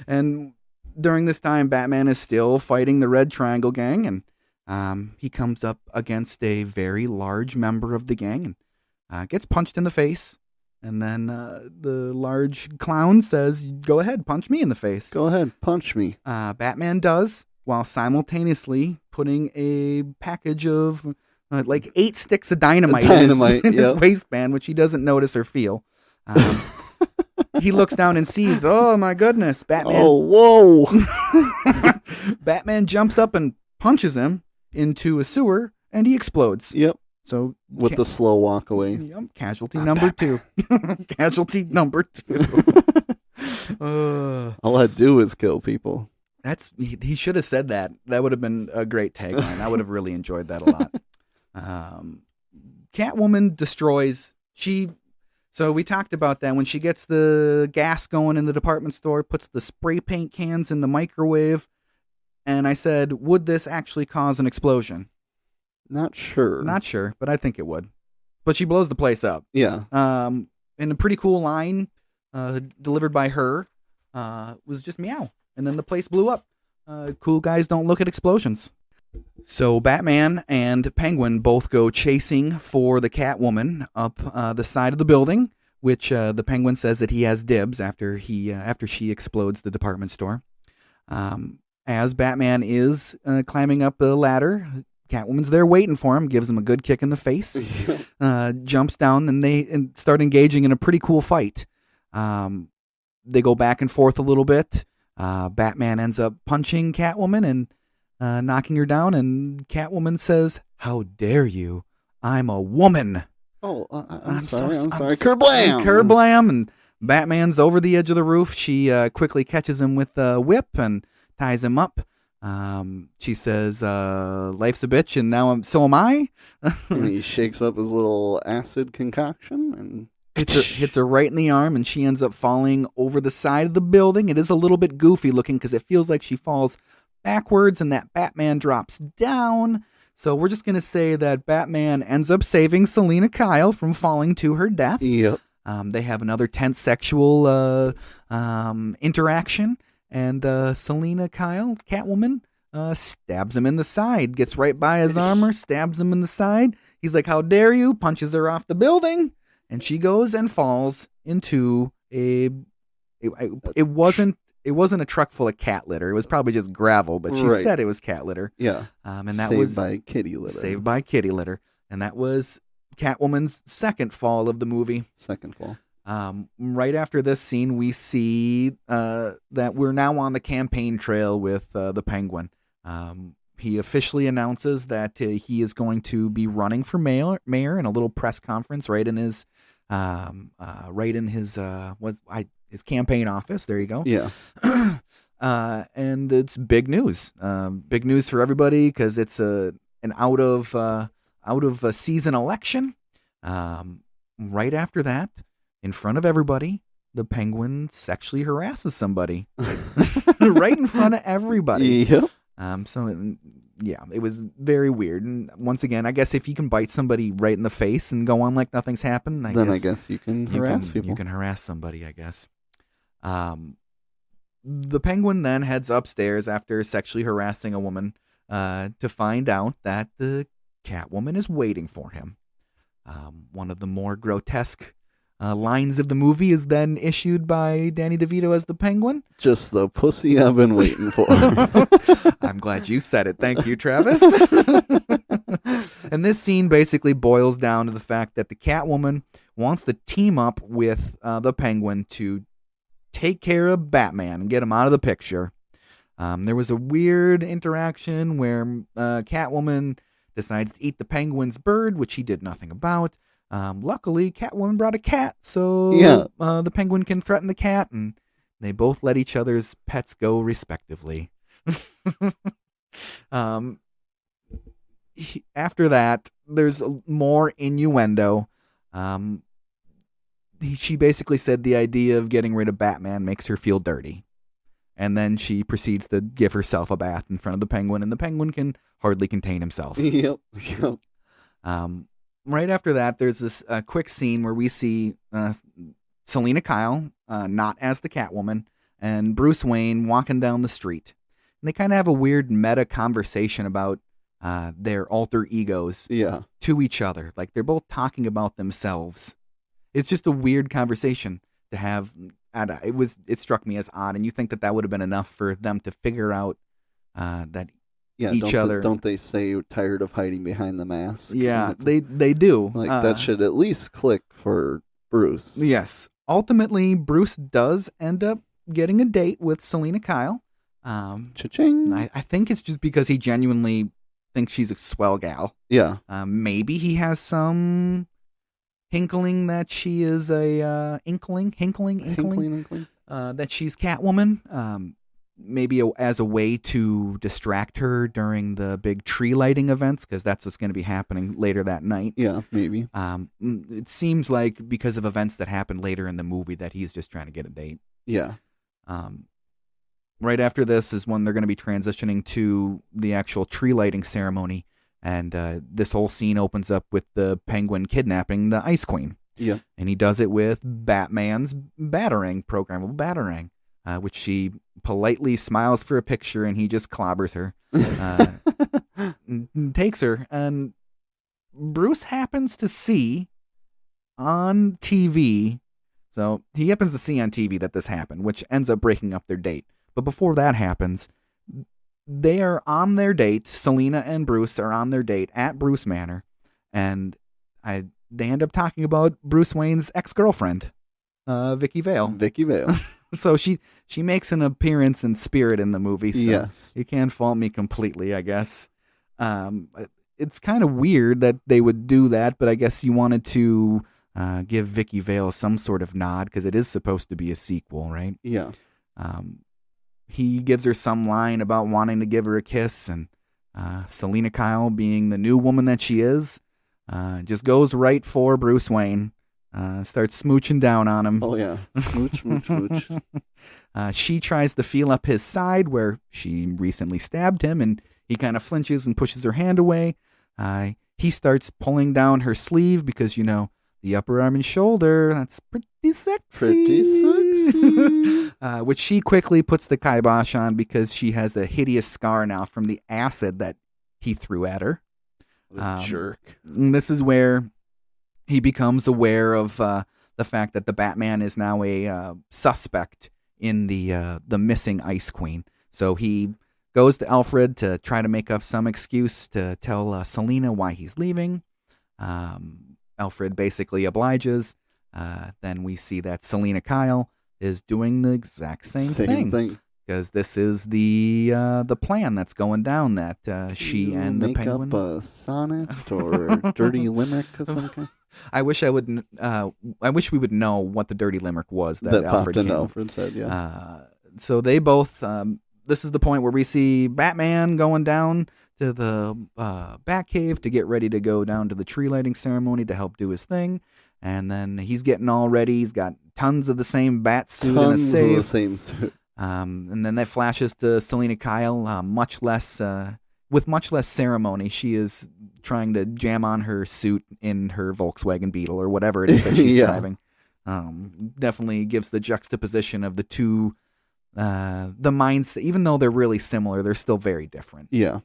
And during this time, Batman is still fighting the Red Triangle Gang, and he comes up against a very large member of the gang and gets punched in the face. And then the large clown says, "Go ahead, punch me in the face." Go ahead, punch me. Batman does, while simultaneously putting a package of 8 sticks of dynamite in his waistband, which he doesn't notice or feel. he looks down and sees, oh my goodness, Batman. Oh, whoa. Batman jumps up and punches him into a sewer, and he explodes. Yep. So With the slow walk away. Yep, casualty number 2. Casualty number 2. All I do is kill people. He should have said that. That would have been a great tagline. I would have really enjoyed that a lot. Catwoman destroys. So we talked about that when she gets the gas going in the department store, puts the spray paint cans in the microwave, and I said, would this actually cause an explosion? Not sure. Not sure, but I think it would. But she blows the place up. Yeah. And a pretty cool line delivered by her was just meow. And then the place blew up. Cool guys don't look at explosions. So Batman and Penguin both go chasing for the Catwoman up the side of the building, which the Penguin says that he has dibs after she explodes the department store. As Batman is climbing up the ladder, Catwoman's there waiting for him, gives him a good kick in the face, jumps down, and they start engaging in a pretty cool fight. They go back and forth a little bit. Batman ends up punching Catwoman and knocking her down, and Catwoman says, "How dare you? I'm a woman." Oh, I'm sorry. Kerblam! Kerblam! And Batman's over the edge of the roof. She quickly catches him with a whip and ties him up. She says, "Life's a bitch, and now so am I." And he shakes up his little acid concoction and hits her right in the arm, and she ends up falling over the side of the building. It is a little bit goofy looking because it feels like she falls backwards and that Batman drops down. So we're just going to say that Batman ends up saving Selina Kyle from falling to her death. Yep. They have another tense sexual interaction, and Selina Kyle, Catwoman, stabs him in the side, gets right by his armor, stabs him in the side. He's like, "How dare you?" Punches her off the building. And she goes and falls into it wasn't a truck full of cat litter. It was probably just gravel, but she said it was cat litter. Yeah. And that Saved was by kitty litter. Saved by kitty litter. And that was Catwoman's second fall of the movie. Second fall. Right after this scene, we see that we're now on the campaign trail with the Penguin. He officially announces that he is going to be running for mayor in a little press conference right in his his campaign office. There you go. Yeah. And it's big news. Big news for everybody because it's an out of a season election. Right after that, in front of everybody, the Penguin sexually harasses somebody right in front of everybody. Yep. It was very weird. And once again, I guess if you can bite somebody right in the face and go on like nothing's happened, I guess you can harass people. You can harass somebody, I guess. The Penguin then heads upstairs after sexually harassing a woman to find out that the Catwoman is waiting for him. One of the more grotesque lines of the movie is then issued by Danny DeVito as the Penguin. Just the pussy I've been waiting for. I'm glad you said it. Thank you, Travis. And this scene basically boils down to the fact that the Catwoman wants to team up with the Penguin to take care of Batman and get him out of the picture. There was a weird interaction where Catwoman decides to eat the Penguin's bird, which he did nothing about. Luckily, Catwoman brought a cat, so the Penguin can threaten the cat, and they both let each other's pets go respectively. After that, there's more innuendo. She basically said the idea of getting rid of Batman makes her feel dirty. And then she proceeds to give herself a bath in front of the Penguin, and the Penguin can hardly contain himself. Yep. Right after that, there's this quick scene where we see Selina Kyle, not as the Catwoman, and Bruce Wayne walking down the street. And they kind of have a weird meta conversation about their alter egos to each other. Like they're both talking about themselves. It's just a weird conversation to have. It struck me as odd, and you think that would have been enough for them to figure out that each other. Don't they say you're tired of hiding behind the mask? Yeah, they do. Like that should at least click for Bruce. Yes. ultimately, Bruce does end up getting a date with Selena Kyle. Cha-ching. I think it's just because he genuinely thinks she's a swell gal. Yeah. Maybe he has some hinkling that she is a inkling that she's Catwoman. Maybe as a way to distract her during the big tree lighting events, because that's what's going to be happening later that night. Yeah, maybe. It seems like because of events that happened later in the movie that he's just trying to get a date. Yeah. Right after this is when they're going to be transitioning to the actual tree lighting ceremony, and this whole scene opens up with the Penguin kidnapping the Ice Queen. Yeah. And he does it with Batman's programmable batarang, which she politely smiles for a picture, and he just clobbers her, takes her, and Bruce happens to see on TV. So he happens to see on TV that this happened, which ends up breaking up their date. But before that happens, they are on their date. Selena and Bruce are on their date at Bruce Manor, and they end up talking about Bruce Wayne's ex-girlfriend, Vicky Vale. Vicky Vale. So she makes an appearance in spirit in the movie, so yes. You can't fault me completely, I guess. It's kind of weird that they would do that, but I guess you wanted to give Vicky Vale some sort of nod, because it is supposed to be a sequel, right? Yeah. He gives her some line about wanting to give her a kiss, and Selena Kyle, being the new woman that she is, just goes right for Bruce Wayne. Starts smooching down on him. Oh, yeah. Smooch, smooch, smooch. She tries to feel up his side where she recently stabbed him, and he kind of flinches and pushes her hand away. He starts pulling down her sleeve because, the upper arm and shoulder, that's pretty sexy. Which she quickly puts the kibosh on because she has a hideous scar now from the acid that he threw at her. Jerk. And this is where he becomes aware of the fact that the Batman is now a suspect in the missing Ice Queen. So he goes to Alfred to try to make up some excuse to tell Selena why he's leaving. Alfred basically obliges. Then we see that Selena Kyle is doing the exact same thing. Because this is the plan that's going down, that she and the Penguin make up a sonnet or a dirty limerick of some kind. I wish we would know what the dirty limerick was that Alfred said. Yeah. So they both. This is the point where we see Batman going down to the Batcave to get ready to go down to the tree lighting ceremony to help do his thing, and then he's getting all ready. He's got tons of the same bat suit and a safe. Tons of the same suit. And then that flashes to Selena Kyle, with much less ceremony. She is trying to jam on her suit in her Volkswagen Beetle or whatever it is that she's driving. Definitely gives the juxtaposition of the two, the mindset. Even though they're really similar, they're still very different. Yeah.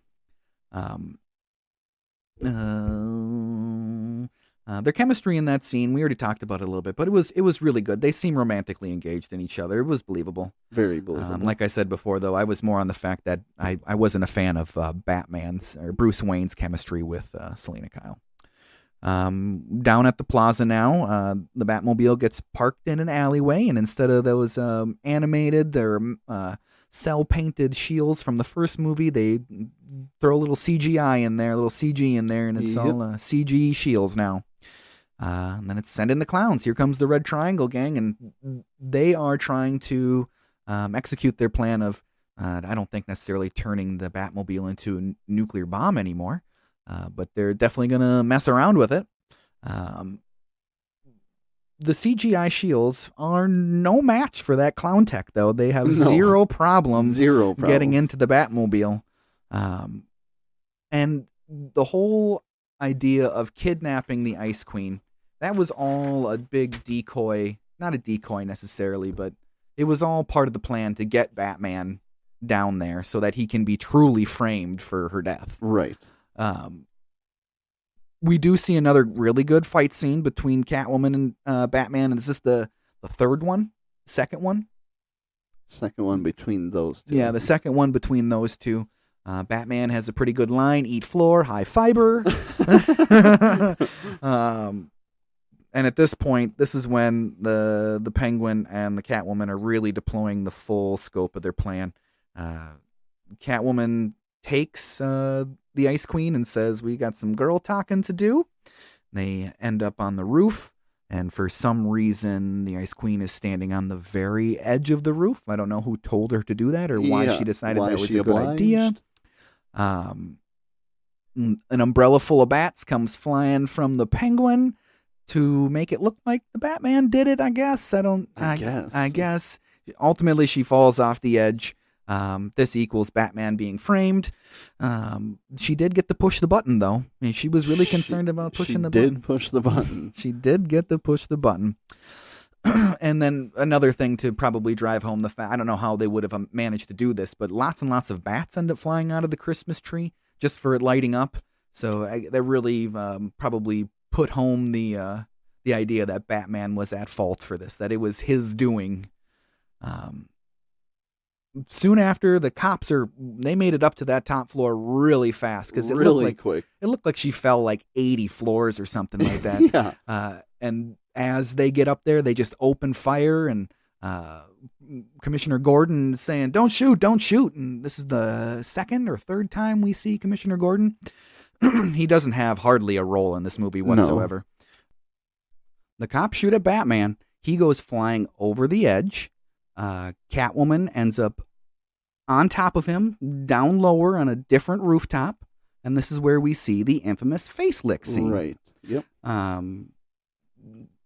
Their chemistry in that scene, we already talked about it a little bit, but it was really good. They seem romantically engaged in each other. It was believable. Very believable. Like I said before, though, I was more on the fact that I wasn't a fan of Batman's or Bruce Wayne's chemistry with Selena Kyle. Down at the plaza now, the Batmobile gets parked in an alleyway, and instead of those animated, they're cell-painted shields from the first movie, they throw a little CGI in there, a little CG in there, and it's all CG shields now. And then it's send in the clowns. Here comes the Red Triangle gang, and they are trying to execute their plan of, I don't think necessarily turning the Batmobile into a nuclear bomb anymore, but they're definitely going to mess around with it. The CGI shields are no match for that clown tech, though. They have zero problem getting into the Batmobile. And the whole idea of kidnapping the Ice Queen, that was all a big decoy. Not a decoy necessarily, but it was all part of the plan to get Batman down there so that he can be truly framed for her death. Right. We do see another really good fight scene between Catwoman and Batman, and is this the third one? Second one? Second one between those two. Yeah, the second one between those two. Batman has a pretty good line, eat floor, high fiber. And at this point, this is when the Penguin and the Catwoman are really deploying the full scope of their plan. Catwoman takes the Ice Queen and says, "We got some girl talking to do." They end up on the roof, and for some reason, the Ice Queen is standing on the very edge of the roof. I don't know who told her to do that or why she decided that was a good idea. An umbrella full of bats comes flying from the Penguin to make it look like the Batman did it, I guess. I guess. Ultimately, she falls off the edge. This equals Batman being framed. She did get to push the button, though. I mean, she was really concerned about pushing the button. She did push the button. She did get to push the button. And then another thing to probably drive home the fact, I don't know how they would have managed to do this, but lots and lots of bats end up flying out of the Christmas tree just for it lighting up. So that really probably put home the idea that Batman was at fault for this, that it was his doing. Soon after, the cops they made it up to that top floor really fast because it looked quick. It looked like she fell like 80 floors or something like that. Yeah. And as they get up there, they just open fire, and Commissioner Gordon is saying, "Don't shoot, don't shoot." And this is the second or third time we see Commissioner Gordon. He doesn't have hardly a role in this movie whatsoever. No. The cops shoot at Batman. He goes flying over the edge. Catwoman ends up on top of him, down lower on a different rooftop, and this is where we see the infamous face lick scene. Right. Yep.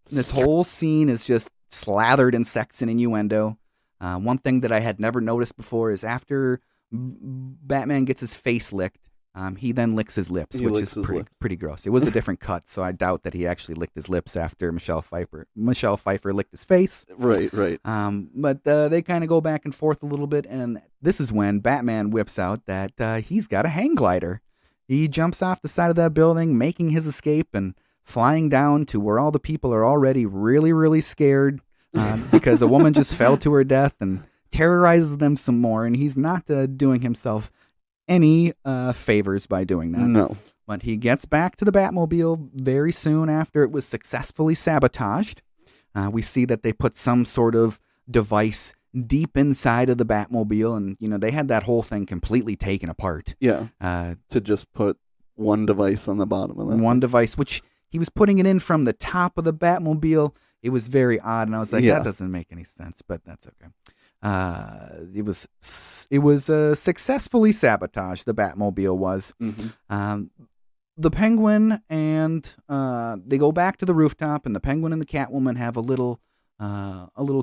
This whole scene is just slathered in sex and innuendo. One thing that I had never noticed before is after Batman gets his face licked, he then licks his lips, which is pretty gross. It was a different cut, so I doubt that he actually licked his lips after Michelle Pfeiffer licked his face. Right. But they kind of go back and forth a little bit, and this is when Batman whips out that he's got a hang glider. He jumps off the side of that building, making his escape and flying down to where all the people are already really, really scared because a woman just fell to her death and terrorizes them some more, and he's not doing himself any favors by doing that. No. But he gets back to the Batmobile very soon after it was successfully sabotaged. We see that they put some sort of device deep inside of the Batmobile, and they had that whole thing completely taken apart. Yeah. To just put one device on the bottom of that. One device, which he was putting it in from the top of the Batmobile. It was very odd, and I was like, that doesn't make any sense, but that's okay. It was successfully sabotaged. The Batmobile was. Mm-hmm. The Penguin and they go back to the rooftop, and the Penguin and the Catwoman have a little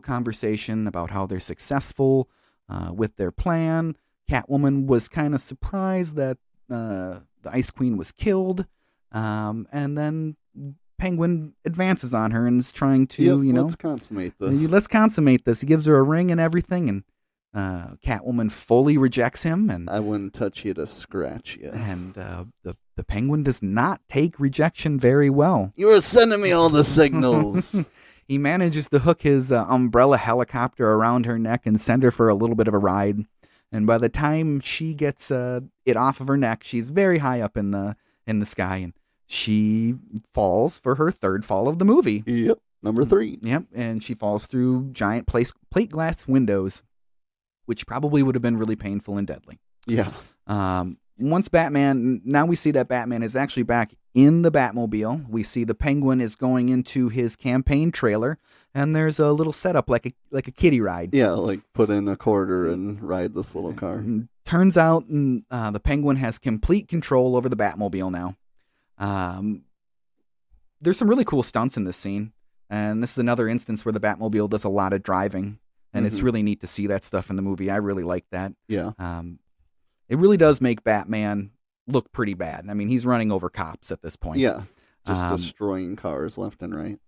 conversation about how they're successful with their plan. Catwoman was kind of surprised that the Ice Queen was killed, and then Penguin advances on her and is trying to, let's consummate this. Let's consummate this. He gives her a ring and everything, and Catwoman fully rejects him. And I wouldn't touch you to scratch you. And the Penguin does not take rejection very well. You were sending me all the signals. He manages to hook his umbrella helicopter around her neck and send her for a little bit of a ride. And by the time she gets it off of her neck, she's very high up in the sky, and she falls for her third fall of the movie. Yep, number 3. Yep, and she falls through giant plate glass windows, which probably would have been really painful and deadly. Yeah. Now we see that Batman is actually back in the Batmobile. We see the Penguin is going into his campaign trailer, and there's a little setup like a kiddie ride. Yeah, like put in a quarter and ride this little car. And turns out the Penguin has complete control over the Batmobile now. There's some really cool stunts in this scene, and this is another instance where the Batmobile does a lot of driving, and it's really neat to see that stuff in the movie. I really like that. Yeah. It really does make Batman look pretty bad. I mean, he's running over cops at this point. Yeah, just destroying cars left and right.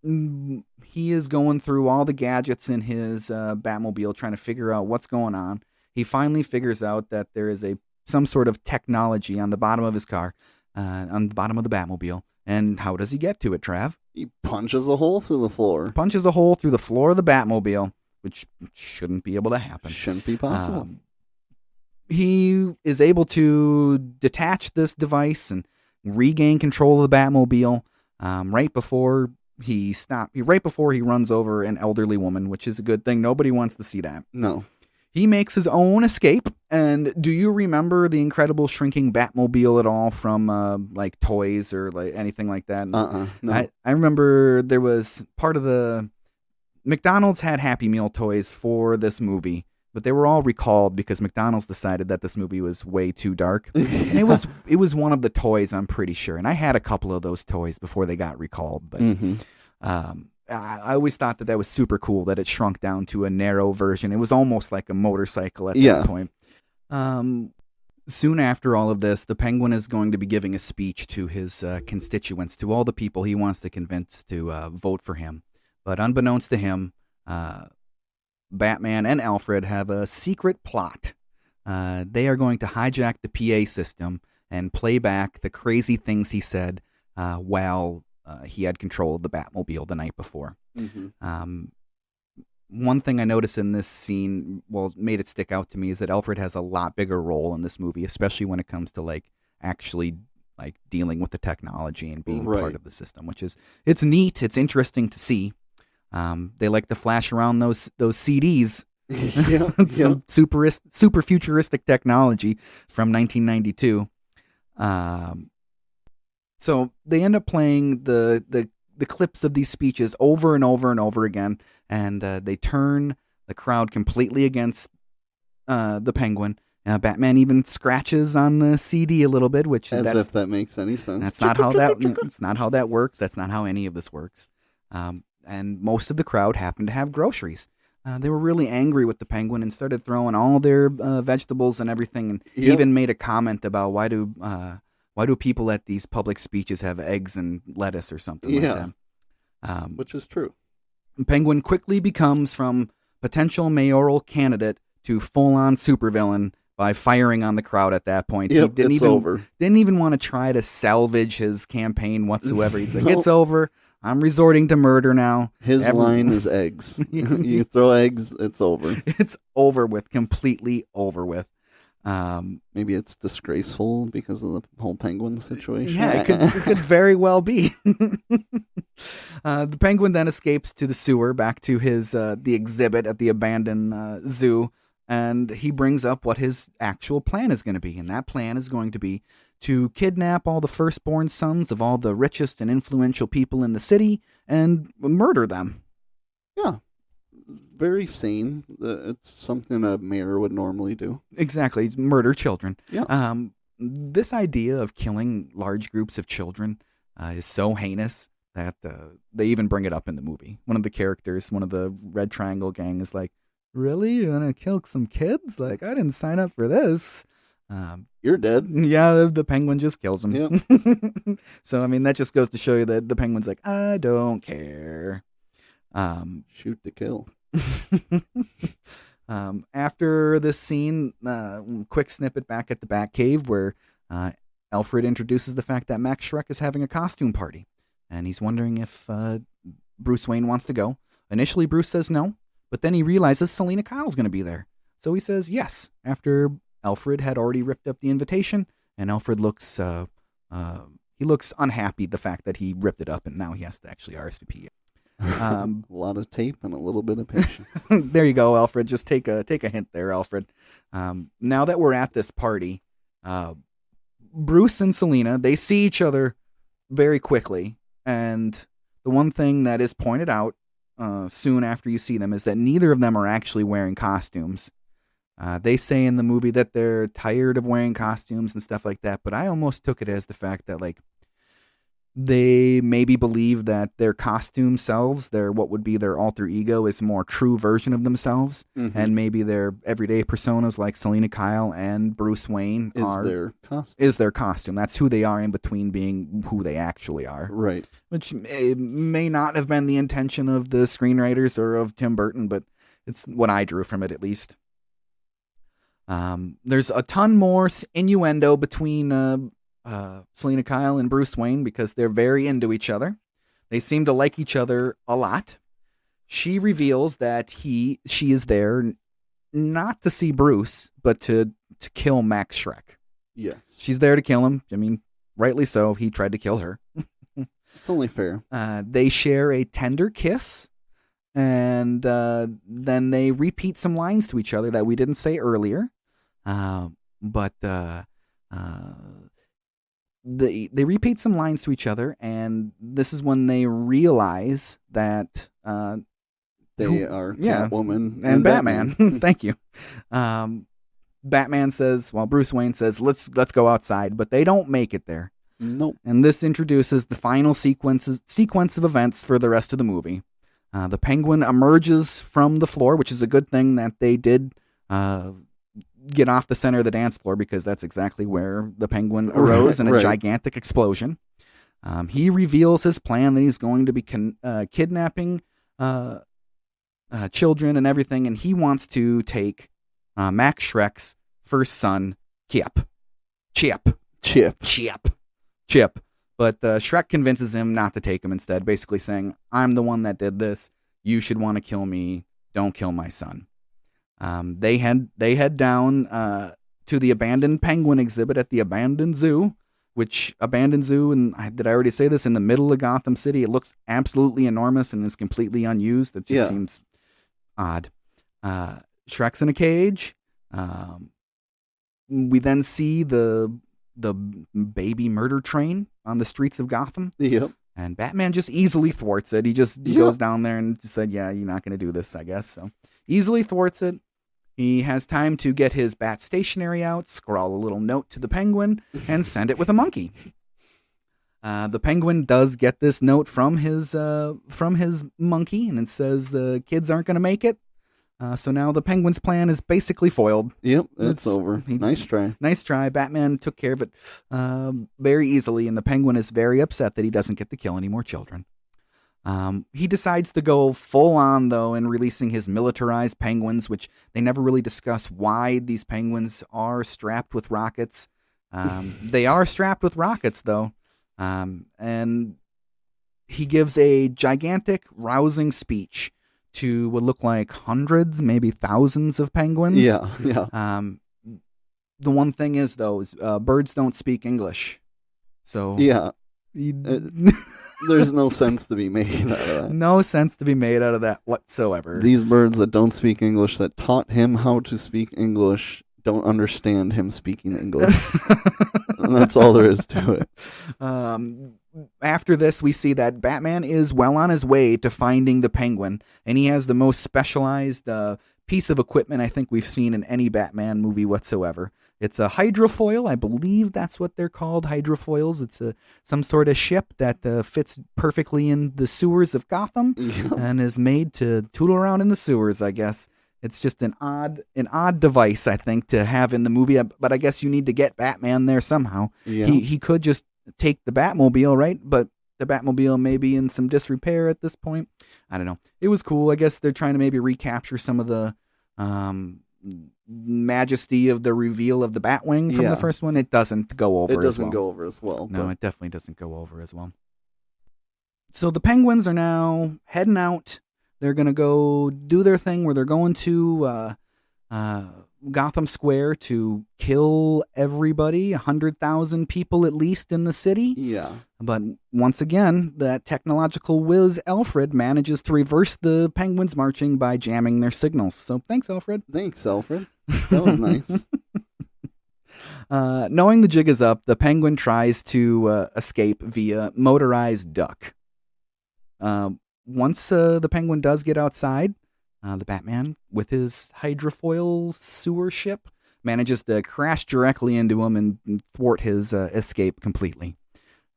He is going through all the gadgets in his Batmobile, trying to figure out what's going on. He finally figures out that there is some sort of technology on the bottom of his car, on the bottom of the Batmobile. And how does he get to it, Trav? He punches a hole through the floor. Punches a hole through the floor of the Batmobile, which shouldn't be able to happen. Shouldn't be possible. He is able to detach this device and regain control of the Batmobile right before right before he runs over an elderly woman, which is a good thing. Nobody wants to see that. No. He makes his own escape. And do you remember the incredible shrinking Batmobile at all from like toys or like anything like that? No. I remember there was part of the McDonald's had Happy Meal toys for this movie, but they were all recalled because McDonald's decided that this movie was way too dark. And it was one of the toys, I'm pretty sure. And I had a couple of those toys before they got recalled. But I always thought that was super cool that it shrunk down to a narrow version. It was almost like a motorcycle at that point. Soon after all of this, the Penguin is going to be giving a speech to his constituents, to all the people he wants to convince to vote for him. But unbeknownst to him, Batman and Alfred have a secret plot. They are going to hijack the PA system and play back the crazy things he said while he had control of the Batmobile the night before. One thing I noticed in this scene, made it stick out to me, is that Alfred has a lot bigger role in this movie, especially when it comes to like actually like dealing with the technology and being part of the system, it's neat. It's interesting to see. They like to flash around those CDs. Some super futuristic technology from 1992. So they end up playing the clips of these speeches over and over and over again, and they turn the crowd completely against the Penguin. Batman even scratches on the CD a little bit, which if that makes any sense. That's not how it's not how that works. That's not how any of this works. And most of the crowd happened to have groceries. They were really angry with the Penguin and started throwing all their vegetables and everything, and even made a comment about why do people at these public speeches have eggs and lettuce or something like that? Which is true. Penguin quickly becomes from potential mayoral candidate to full-on supervillain by firing on the crowd at that point. Yep, Didn't even want to try to salvage his campaign whatsoever. He's like, it's over. I'm resorting to murder now. His line is eggs. You throw eggs, it's over. It's over with, completely over with. Maybe it's disgraceful because of the whole Penguin situation. Yeah, it could very well be. The Penguin then escapes to the sewer, back to his the exhibit at the abandoned zoo, and he brings up what his actual plan is going to be. And that plan is going to be to kidnap all the firstborn sons of all the richest and influential people in the city and murder them. Yeah. Very sane. It's something a mayor would normally do. Exactly. Murder children. Yeah. This idea of killing large groups of children is so heinous that they even bring it up in the movie. One of the characters, one of the Red Triangle gang, is like, really? You're going to kill some kids? Like, I didn't sign up for this. You're dead. Yeah, the Penguin just kills him. Yep. So, I mean, that just goes to show you that the Penguin's like, I don't care. Shoot to kill. After this scene, quick snippet back at the Batcave where Alfred introduces the fact that Max Schreck is having a costume party. And he's wondering if Bruce Wayne wants to go. Initially, Bruce says no, but then he realizes Selina Kyle's going to be there. So he says yes, after Alfred had already ripped up the invitation, and Alfred looks unhappy the fact that he ripped it up and now he has to actually RSVP it. A lot of tape and a little bit of patience. There you go, Alfred. Just take a hint there, Alfred. Now that we're at this party, Bruce and Selina, they see each other very quickly, and the one thing that is pointed out soon after you see them is that neither of them are actually wearing costumes. They say in the movie that they're tired of wearing costumes and stuff like that, but I almost took it as the fact that, like, they maybe believe that their costume selves, what would be their alter ego, is a more true version of themselves, and maybe their everyday personas like Selina Kyle and Bruce Wayne is their costume. That's who they are in between being who they actually are. Right. Which may not have been the intention of the screenwriters or of Tim Burton, but it's what I drew from it, at least. There's a ton more innuendo between Selina Kyle and Bruce Wayne because they're very into each other. They seem to like each other a lot. She reveals that she is there not to see Bruce, but to kill Max Schreck. Yes. She's there to kill him. I mean, rightly so. He tried to kill her. It's only fair. They share a tender kiss, and then they repeat some lines to each other that we didn't say earlier. But they repeat some lines to each other, and this is when they realize that they are Catwoman and Batman. Thank you. Batman says, Bruce Wayne says, let's go outside, but they don't make it there. Nope. And this introduces the final sequence of events for the rest of the movie. The Penguin emerges from the floor, which is a good thing that they did get off the center of the dance floor, because that's exactly where the Penguin arose in a gigantic explosion. He reveals his plan that he's going to be kidnapping children and everything, and he wants to take Max Shrek's first son, Chip. But Shrek convinces him not to take him instead, basically saying, I'm the one that did this. You should want to kill me. Don't kill my son. They head down to the abandoned penguin exhibit at the abandoned zoo, and did I already say this, in the middle of Gotham City? It looks absolutely enormous and is completely unused. It just seems odd. Shrek's in a cage. We then see the baby murder train on the streets of Gotham. Yep. And Batman just easily thwarts it. He goes down there and just said, yeah, you're not going to do this, I guess. So easily thwarts it. He has time to get his bat stationery out, scrawl a little note to the Penguin, and send it with a monkey. The Penguin does get this note from his monkey, and it says the kids aren't going to make it. So now the Penguin's plan is basically foiled. Yep, it's over. Nice try. Nice try. Batman took care of it very easily, and the Penguin is very upset that he doesn't get to kill any more children. He decides to go full on, though, in releasing his militarized penguins, which they never really discuss why these penguins are strapped with rockets. They are strapped with rockets, though. And he gives a gigantic, rousing speech to what look like hundreds, maybe thousands of penguins. Yeah. The one thing is, though, is birds don't speak English. So yeah. There's no sense to be made out of that. No sense to be made out of that whatsoever. These birds that don't speak English, that taught him how to speak English, don't understand him speaking English. And that's all there is to it. After this, we see that Batman is well on his way to finding the Penguin, and he has the most specialized piece of equipment I think we've seen in any Batman movie whatsoever. It's a hydrofoil. I believe that's what they're called, hydrofoils. It's some sort of ship that fits perfectly in the sewers of Gotham and is made to tootle around in the sewers, I guess. It's just an odd device, I think, to have in the movie. But I guess you need to get Batman there somehow. Yeah. He could just take the Batmobile, right? But the Batmobile may be in some disrepair at this point. I don't know. It was cool. I guess they're trying to maybe recapture some of the majesty of the reveal of the Batwing from the first one. It doesn't go over as well. It doesn't go over as well. No, it definitely doesn't go over as well. So the Penguins are now heading out. They're going to go do their thing where they're going to Gotham Square to kill everybody, 100,000 people at least in the city. Yeah. But once again, that technological whiz Alfred manages to reverse the Penguins marching by jamming their signals. So thanks, Alfred. Thanks, Alfred. That was nice. Knowing the jig is up, the Penguin tries to escape via motorized duck. Once the Penguin does get outside, the Batman, with his hydrofoil sewer ship, manages to crash directly into him and thwart his escape completely.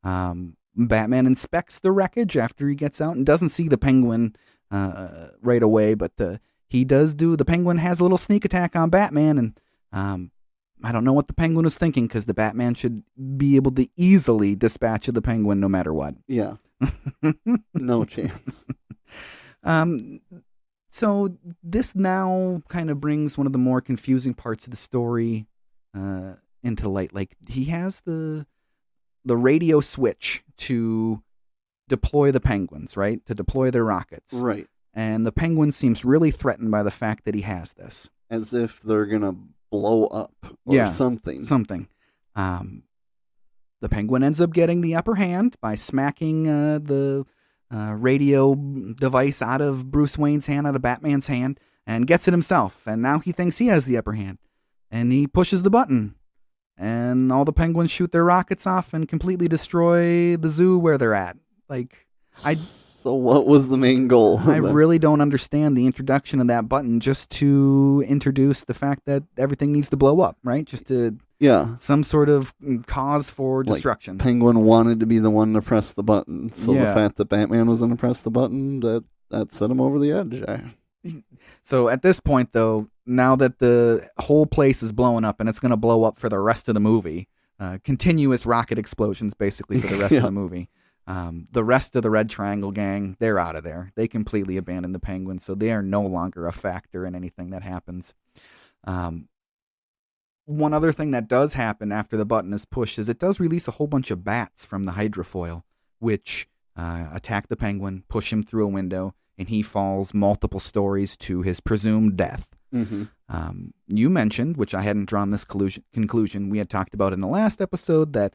Batman inspects the wreckage after he gets out and doesn't see the Penguin right away, but the Penguin has a little sneak attack on Batman, and I don't know what the Penguin was thinking, because the Batman should be able to easily dispatch the Penguin no matter what. Yeah. No chance. So this now kind of brings one of the more confusing parts of the story into light. Like, he has the radio switch to deploy the Penguins, right? To deploy their rockets. Right. And the Penguin seems really threatened by the fact that he has this. As if they're going to blow up or something. Something. The Penguin ends up getting the upper hand by smacking the radio device out of Bruce Wayne's hand, out of Batman's hand, and gets it himself. And now he thinks he has the upper hand. And he pushes the button. And all the Penguins shoot their rockets off and completely destroy the zoo where they're at. So what was the main goal? I really don't understand the introduction of that button just to introduce the fact that everything needs to blow up, right? Just to... Yeah. Some sort of cause for destruction. Penguin wanted to be the one to press the button. So the fact that Batman was going to press the button, that set him over the edge. So at this point, though, now that the whole place is blowing up and it's going to blow up for the rest of the movie, continuous rocket explosions basically for the rest of the movie. The rest of the Red Triangle gang, they're out of there. They completely abandon the Penguin, so they are no longer a factor in anything that happens. One other thing that does happen after the button is pushed is it does release a whole bunch of bats from the hydrofoil, which attack the Penguin, push him through a window, and he falls multiple stories to his presumed death. Mm-hmm. You mentioned, which I hadn't drawn this conclusion, we had talked about in the last episode, that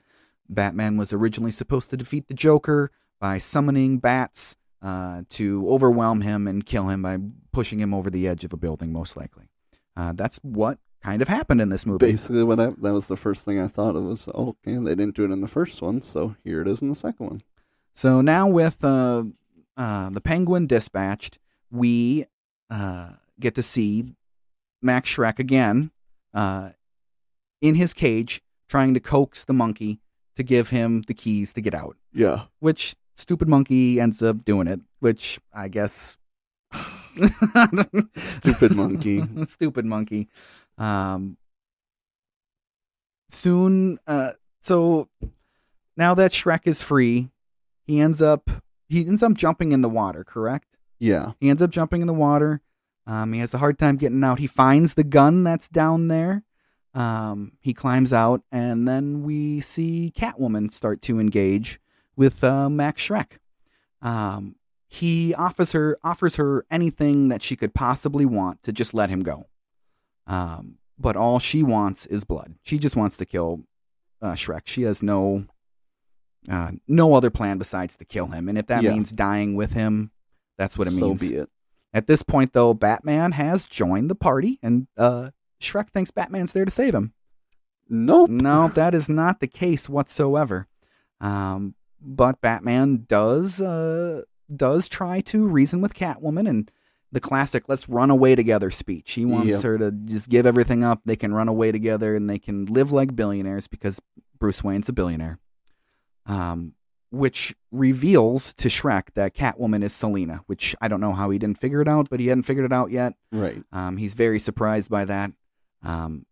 Batman was originally supposed to defeat the Joker by summoning bats to overwhelm him and kill him by pushing him over the edge of a building, most likely. That's what kind of happened in this movie. Basically, that was the first thing I thought of was, okay, they didn't do it in the first one, so here it is in the second one. So now with the Penguin dispatched, we get to see Max Schreck again in his cage trying to coax the monkey to give him the keys to get out. Yeah. Which stupid monkey ends up doing it, which I guess... Stupid monkey. Stupid monkey. Soon, so now that Shrek is free, he ends up jumping in the water, correct? Yeah. He ends up jumping in the water. He has a hard time getting out. He finds the gun that's down there. He climbs out, and then we see Catwoman start to engage with Max Schreck. He offers her anything that she could possibly want to just let him go. But all she wants is blood. She just wants to kill Schreck. She has no other plan besides to kill him. And if that means dying with him, that's what it means. So be it. At this point, though, Batman has joined the party, and Schreck thinks Batman's there to save him. Nope. No, that is not the case whatsoever. But Batman does try to reason with Catwoman, and the classic "let's run away together" speech. He wants her to just give everything up. They can run away together, and they can live like billionaires because Bruce Wayne's a billionaire. Which reveals to Schreck that Catwoman is Selina, which I don't know how he didn't figure it out, but he hadn't figured it out yet. Right. He's very surprised by that. And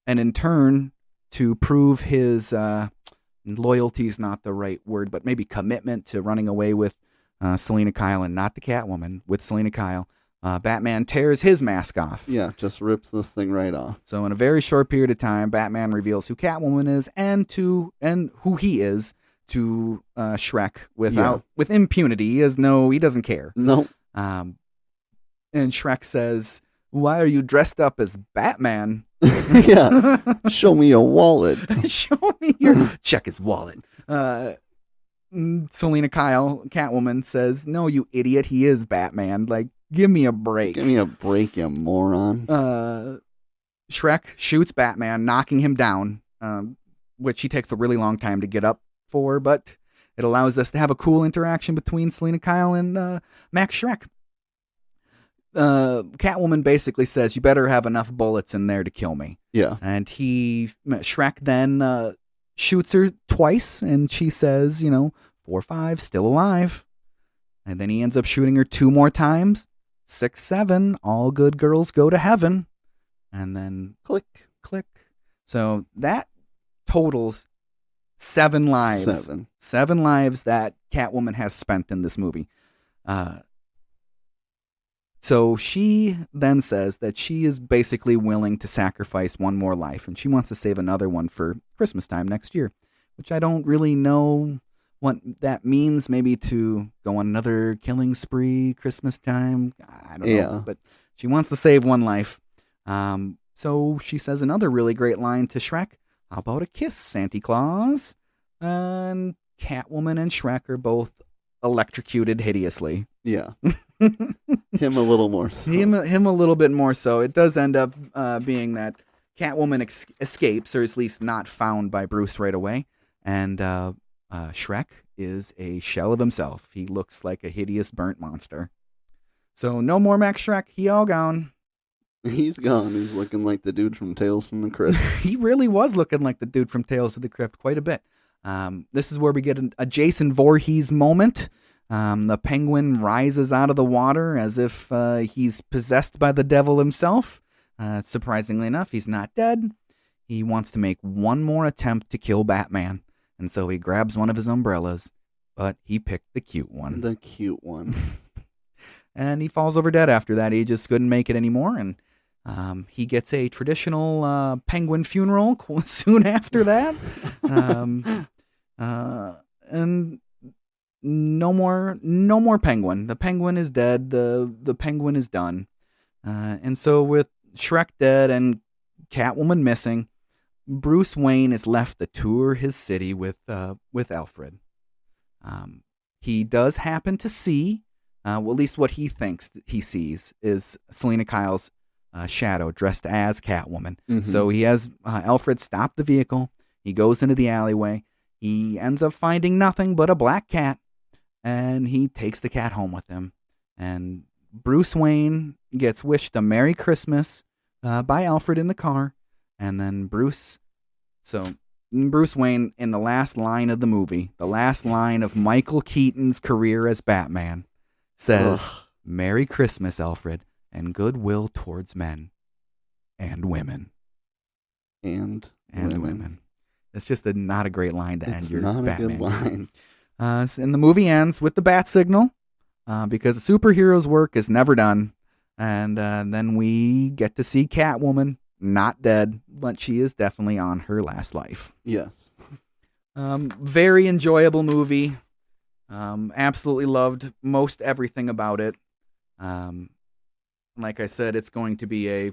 in turn, to prove his loyalty is not the right word, but maybe commitment to running away with Selina Kyle and not the Catwoman, with Selina Kyle, Batman tears his mask off. Yeah, just rips this thing right off. So in a very short period of time, Batman reveals who Catwoman is and who he is to Schreck with impunity. He doesn't care. No. And Schreck says, "Why are you dressed up as Batman?" Yeah. Show me your wallet. Show me your... Check his wallet. Selina Kyle, Catwoman, says, "No, you idiot. He is Batman. Like, give me a break. Give me a break, you moron." Schreck shoots Batman, knocking him down, which he takes a really long time to get up for, but it allows us to have a cool interaction between Selina Kyle and Max Schreck. Catwoman basically says, "You better have enough bullets in there to kill me." Yeah. And Schreck then shoots her twice, and she says, 4 or 5, still alive. And then he ends up shooting her 2 more times. 6, 7, all good girls go to heaven. And then click, click. So that totals 7 lives. 7 lives that Catwoman has spent in this movie. So she then says that she is basically willing to sacrifice 1 more life, and she wants to save another one for Christmas time next year, which I don't really know what that means. Maybe to go on another killing spree Christmas time. I don't know, but she wants to save 1 life. So she says another really great line to Schreck. How about a kiss, Santa Claus? And Catwoman and Shrek are both electrocuted hideously. Yeah. Him a little more so. Him a little bit more so. It does end up being that Catwoman escapes, or at least not found by Bruce right away. And Shrek is a shell of himself. He looks like a hideous burnt monster. So no more Max Shrek. He all gone. He's gone. He's looking like the dude from Tales from the Crypt. He really was looking like the dude from Tales of the Crypt quite a bit. This is where we get a Jason Voorhees moment. The penguin rises out of the water as if he's possessed by the devil himself. Surprisingly enough, he's not dead. He wants to make one more attempt to kill Batman. And so he grabs one of his umbrellas, but he picked the cute one. The cute one. And he falls over dead after that. He just couldn't make it anymore. And he gets a traditional penguin funeral soon after that. And no more penguin. The penguin is dead. The penguin is done. And so with Shrek dead and Catwoman missing, Bruce Wayne is left to tour his city with Alfred. He does happen to see, well, at least what he thinks he sees is Selena Kyle's shadow dressed as Catwoman. Mm-hmm. So he has Alfred stop the vehicle. He goes into the alleyway. He ends up finding nothing but a black cat, and he takes the cat home with him. And Bruce Wayne gets wished a Merry Christmas by Alfred in the car. And then Bruce Wayne, in the last line of the movie, the last line of Michael Keaton's career as Batman, says, Merry Christmas, Alfred, and goodwill towards men and women. And women. It's just not a great line to end your Batman. It's not a good line. And the movie ends with the bat signal, because the superhero's work is never done. And then we get to see Catwoman, not dead, but she is definitely on her last life. Yes. Very enjoyable movie. Absolutely loved most everything about it. Like I said, it's going to be a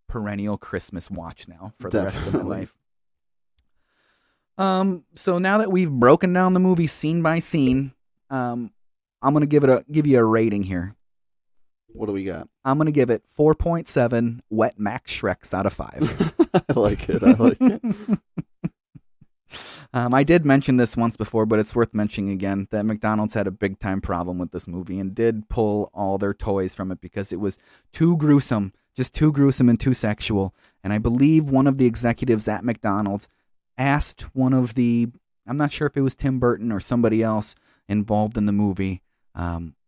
perennial Christmas watch now for the rest of my life. So now that we've broken down the movie scene by scene, I'm gonna give you a rating here. What do we got? I'm gonna give it 4.7 wet Max Shreks out of 5. I like it. I did mention this once before, but it's worth mentioning again that McDonald's had a big time problem with this movie and did pull all their toys from it because it was too gruesome, just too gruesome and too sexual. And I believe one of the executives at McDonald's asked one of the, I'm not sure if it was Tim Burton or somebody else involved in the movie,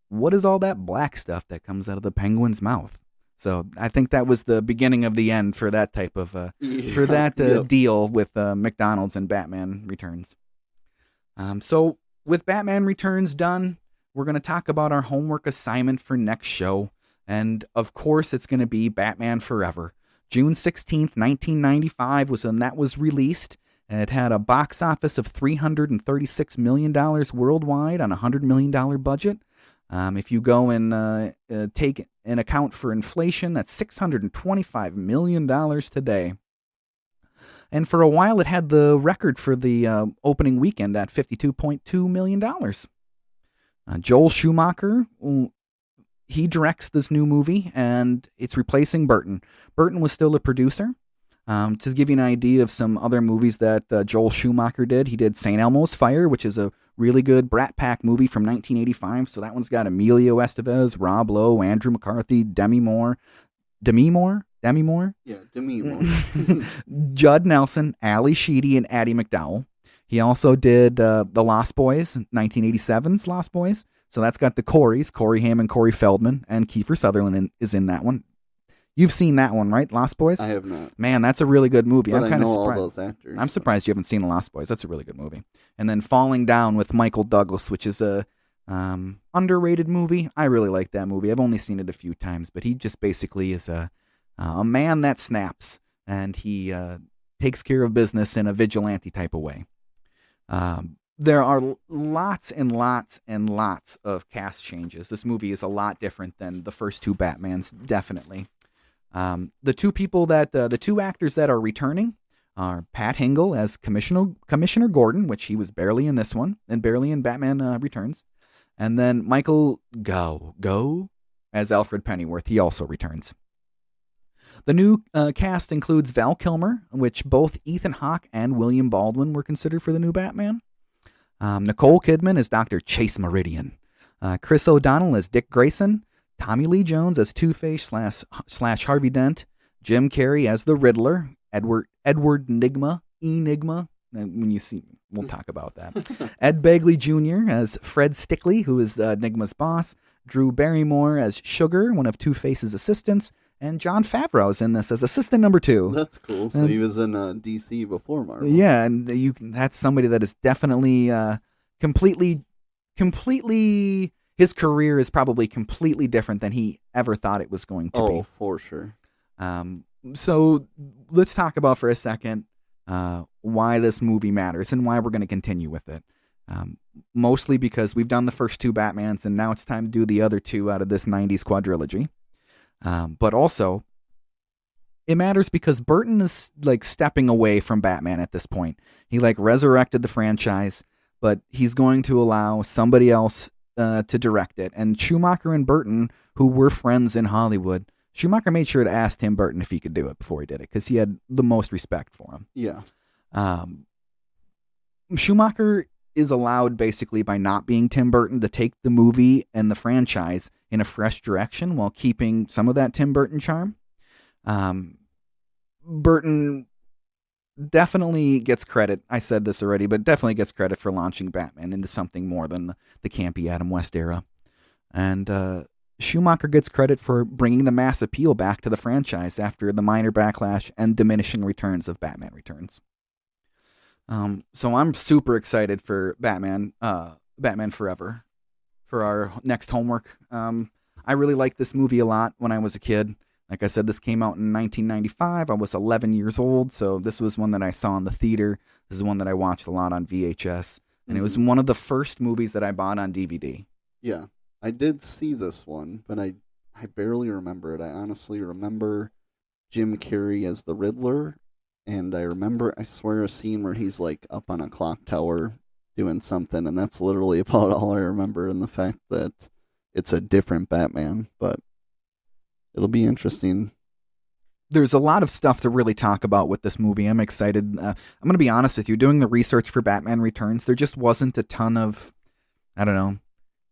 what is all that black stuff that comes out of the penguin's mouth? So I think that was the beginning of the end for that type of deal with McDonald's and Batman Returns. So with Batman Returns done, we're going to talk about our homework assignment for next show. And of course, it's going to be Batman Forever. June 16th, 1995 was when that was released. And it had a box office of $336 million worldwide on a $100 million budget. If you go and take an account for inflation, that's $625 million today. And for a while, it had the record for the opening weekend at $52.2 million. Joel Schumacher, he directs this new movie, and it's replacing Burton. Burton was still a producer. To give you an idea of some other movies that Joel Schumacher did, he did St. Elmo's Fire, which is a really good Brat Pack movie from 1985. So that one's got Emilio Estevez, Rob Lowe, Andrew McCarthy, Demi Moore. Yeah, Demi Moore. Judd Nelson, Ali Sheedy, and Addie McDowell. He also did The Lost Boys, 1987's Lost Boys. So that's got the Coreys, Corey Haim and Corey Feldman, and Kiefer Sutherland is in that one. You've seen that one, right? Lost Boys? I have not. Man, that's a really good movie. But I'm kind of all surprised. those actors. I'm surprised you haven't seen The Lost Boys. That's a really good movie. And then Falling Down with Michael Douglas, which is a underrated movie. I really like that movie. I've only seen it a few times, but he just basically is a man that snaps, and he takes care of business in a vigilante type of way. There are lots and lots and lots of cast changes. This movie is a lot different than the first two Batmans, definitely. The two actors that are returning, are Pat Hingle as Commissioner Gordon, which he was barely in this one, and barely in Batman Returns. And then Michael Go as Alfred Pennyworth. He also returns. The new cast includes Val Kilmer, which both Ethan Hawke and William Baldwin were considered for the new Batman. Nicole Kidman as Dr. Chase Meridian. Chris O'Donnell as Dick Grayson. Tommy Lee Jones as Two-Face slash Harvey Dent. Jim Carrey as the Riddler. Edward Enigma. When you see, we'll talk about that. Ed Begley Jr. as Fred Stickley, who is Enigma's boss. Drew Barrymore as Sugar, one of Two-Face's assistants. And Jon Favreau's in this as assistant number 2. That's cool. So he was in DC before Marvel. Yeah, and that's somebody that is definitely completely. His career is probably completely different than he ever thought it was going to be. Oh, for sure. So let's talk about for a second why this movie matters and why we're going to continue with it. Mostly because we've done the first 2 Batmans, and now it's time to do the other 2 out of this 90s quadrilogy. But also, it matters because Burton is like stepping away from Batman at this point. He like resurrected the franchise, but he's going to allow somebody else to direct it. And Schumacher and Burton, who were friends in Hollywood, Schumacher made sure to ask Tim Burton if he could do it before he did it because he had the most respect for him. Yeah. Schumacher is allowed basically by not being Tim Burton to take the movie and the franchise in a fresh direction while keeping some of that Tim Burton charm. Burton definitely gets credit. I said this already, but definitely gets credit for launching Batman into something more than the campy Adam West era. And Schumacher gets credit for bringing the mass appeal back to the franchise after the minor backlash and diminishing returns of Batman Returns. So I'm super excited for Batman Forever, for our next homework. I really liked this movie a lot when I was a kid. Like I said, this came out in 1995. I was 11 years old, so this was one that I saw in the theater. This is one that I watched a lot on VHS, and it was one of the first movies that I bought on DVD. Yeah, I did see this one, but I barely remember it. I honestly remember Jim Carrey as the Riddler, and I swear, a scene where he's like up on a clock tower doing something, and that's literally about all I remember, and the fact that it's a different Batman, but it'll be interesting. There's a lot of stuff to really talk about with this movie. I'm excited. I'm going to be honest with you. Doing the research for Batman Returns, there just wasn't a ton of,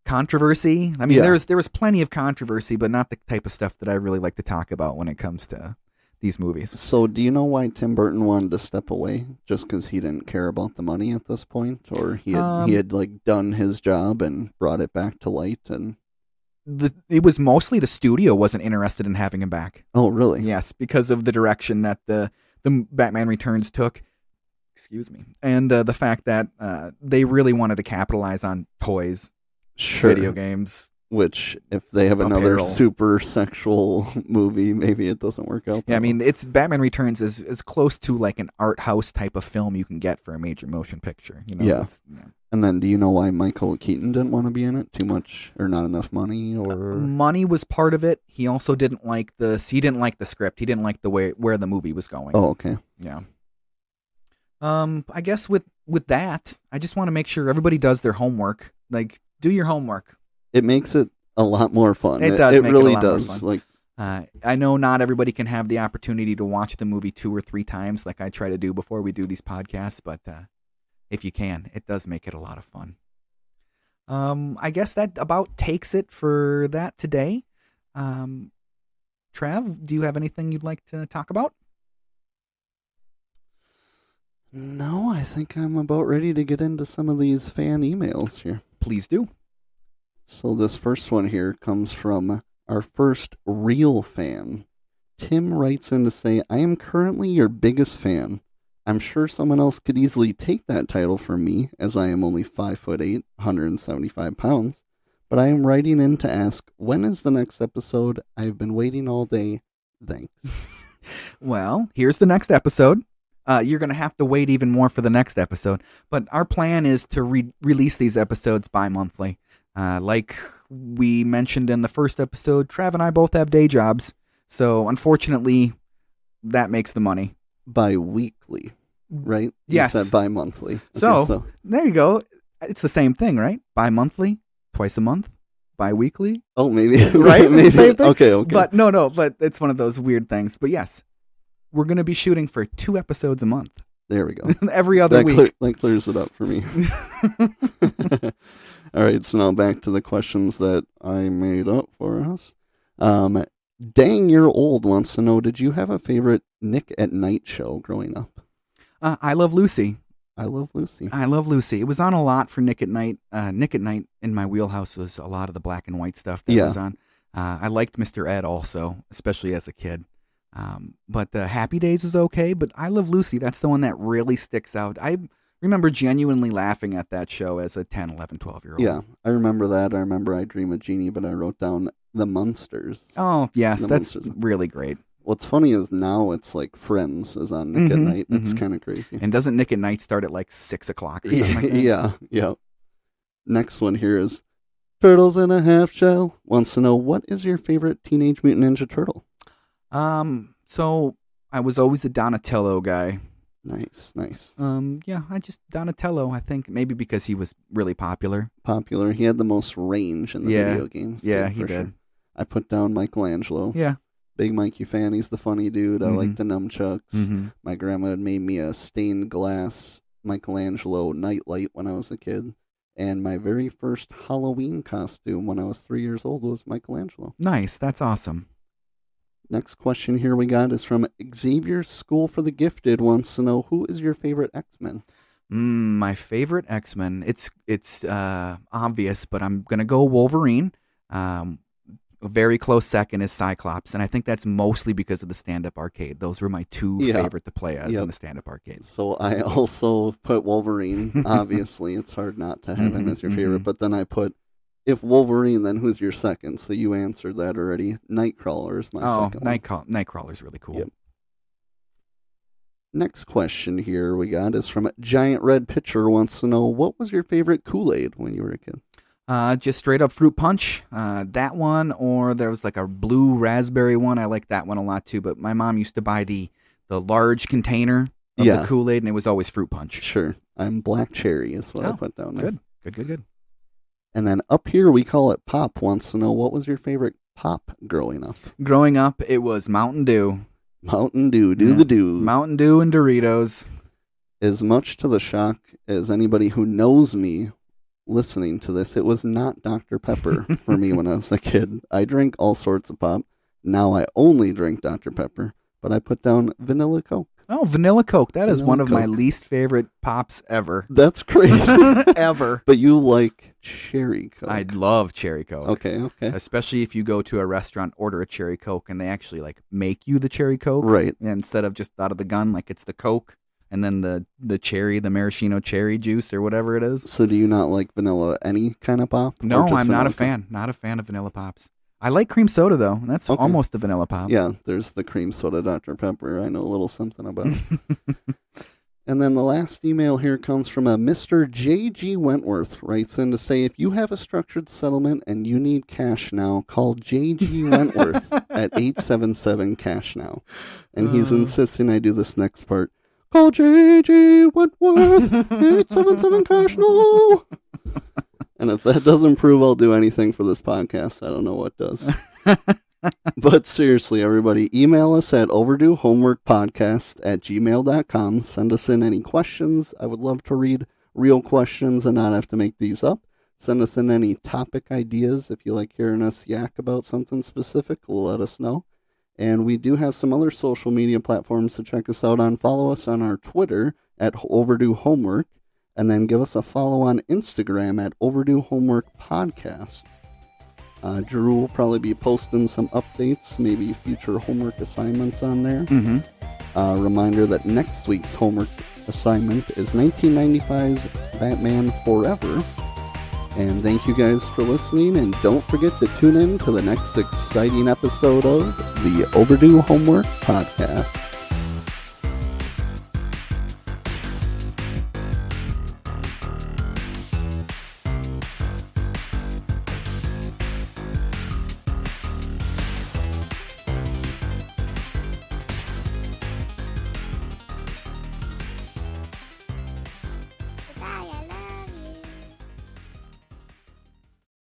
controversy. I mean, there was plenty of controversy, but not the type of stuff that I really like to talk about when it comes to these movies. So do you know why Tim Burton wanted to step away? Just because he didn't care about the money at this point? Or he had like done his job and brought it back to light? And it was mostly the studio wasn't interested in having him back. Oh, really? Yes, because of the direction that the Batman Returns took. Excuse me. And the fact that they really wanted to capitalize on toys, video games. Which, if they have another super sexual movie, maybe it doesn't work out. Yeah, I mean, Batman Returns is as close to like an art house type of film you can get for a major motion picture. Yeah. And then, do you know why Michael Keaton didn't want to be in it? Too much or not enough money? Or money was part of it. He also didn't like the script. He didn't like the way where the movie was going. Oh, okay. Yeah. I guess with that, I just want to make sure everybody does their homework. Like, do your homework. It makes it a lot more fun. It does. It make really it a lot does. More fun. I know not everybody can have the opportunity to watch the movie 2 or 3 times, like I try to do before we do these podcasts. But if you can, it does make it a lot of fun. I guess that about takes it for that today. Trav, do you have anything you'd like to talk about? No, I think I'm about ready to get into some of these fan emails here. Please do. So this first one here comes from our first real fan. Tim writes in to say, I am currently your biggest fan. I'm sure someone else could easily take that title from me, as I am only 5'8", 175 pounds. But I am writing in to ask, when is the next episode? I've been waiting all day. Thanks. Well, here's the next episode. You're going to have to wait even more for the next episode. But our plan is to release these episodes bi-monthly. Like we mentioned in the first episode, Trav and I both have day jobs. So unfortunately, that makes the money. bi-weekly, right? Yes. You said bi-monthly. So, Okay, there you go. It's the same thing, right? Bi-monthly, twice a month, bi-weekly. oh, maybe. Right? Maybe. Same thing? Okay. But but it's one of those weird things. But yes, we're going to be shooting for 2 episodes a month. There we go. Every other week. That clears it up for me. All right, so now back to the questions that I made up for us. Dang, You're Old wants to know, did you have a favorite Nick at Night show growing up? I Love Lucy. I Love Lucy. I Love Lucy. It was on a lot for Nick at Night. Nick at Night in my wheelhouse was a lot of the black and white stuff that was on. I liked Mr. Ed also, especially as a kid. But Happy Days was okay, but I Love Lucy, that's the one that really sticks out. I remember genuinely laughing at that show as a 10, 11, 12-year-old. Yeah, I remember that. I remember I Dream of Jeannie, but I wrote down The Munsters. Oh, yes, that's Munsters. really great. What's funny is now it's like Friends is on Nick at Night. It's kind of crazy. And doesn't Nick at Night start at like 6 o'clock or something like that? Yeah. Next one here is Turtles in a Half Shell wants to know, what is your favorite Teenage Mutant Ninja Turtle? So I was always a Donatello guy. Nice. I just Donatello, I think, maybe because he was really popular. He had the most range in the video games. Yeah, too, he did. Sure. I put down Michelangelo. Yeah. Big Mikey fan. He's the funny dude. I like the nunchucks. My grandma had made me a stained glass Michelangelo nightlight when I was a kid. And my very first Halloween costume when I was 3 years old was Michelangelo. Nice. That's awesome. Next question here we got is from Xavier's School for the Gifted wants to know, who is your favorite X-Men? My favorite X-Men, it's obvious, but I'm going to go Wolverine. A very close second is Cyclops, and I think that's mostly because of the stand-up arcade. Those were my two favorite to play as in the stand-up arcade. So I also put Wolverine. Obviously, it's hard not to have him as your favorite, but then I put, if Wolverine, then who's your second? So you answered that already. Nightcrawler is my second one. Nightcrawler's really cool. Yep. Next question here we got is from Giant Red Pitcher wants to know, what was your favorite Kool-Aid when you were a kid? Just straight up fruit punch. That one, or there was like a blue raspberry one. I like that one a lot too. But my mom used to buy the large container of the Kool-Aid, and it was always fruit punch. Sure. I'm black cherry is what I put down there. Good. And then up here we call it Pop wants to know, what was your favorite pop growing up? Growing up, it was Mountain Dew. Mountain Dew, the do. Mountain Dew and Doritos. As much to the shock as anybody who knows me listening to this, it was not Dr. Pepper for me when I was a kid. I drank all sorts of pop. Now I only drink Dr. Pepper, but I put down Vanilla Coke. Oh, Vanilla Coke. That is one of my least favorite pops ever. That's crazy. Ever. But you like Cherry Coke. I love Cherry Coke. Okay. Especially if you go to a restaurant, order a Cherry Coke, and they actually like make you the Cherry Coke. Right. Instead of just out of the gun, like it's the Coke and then the cherry, the maraschino cherry juice or whatever it is. So do you not like vanilla, any kind of pop? No, I'm not a fan. Not a fan of vanilla pops. I like cream soda, though. That's almost a vanilla pop. Yeah, there's the cream soda Dr. Pepper. I know a little something about. And then the last email here comes from a Mr. J.G. Wentworth. Writes in to say, if you have a structured settlement and you need cash now, call J.G. Wentworth at 877-CASH-NOW. And he's insisting I do this next part. Call J.G. Wentworth, 877-CASH-NOW. And if that doesn't prove I'll do anything for this podcast, I don't know what does. But seriously, everybody, email us at overduehomeworkpodcast@gmail.com. Send us in any questions. I would love to read real questions and not have to make these up. Send us in any topic ideas. If you like hearing us yak about something specific, let us know. And we do have some other social media platforms to check us out on. Follow us on our Twitter at Overdue Homework. And then give us a follow on Instagram at Overdue Homework Podcast. Drew will probably be posting some updates, maybe future homework assignments on there. Reminder that next week's homework assignment is 1995's Batman Forever. And thank you guys for listening, and don't forget to tune in to the next exciting episode of the Overdue Homework Podcast.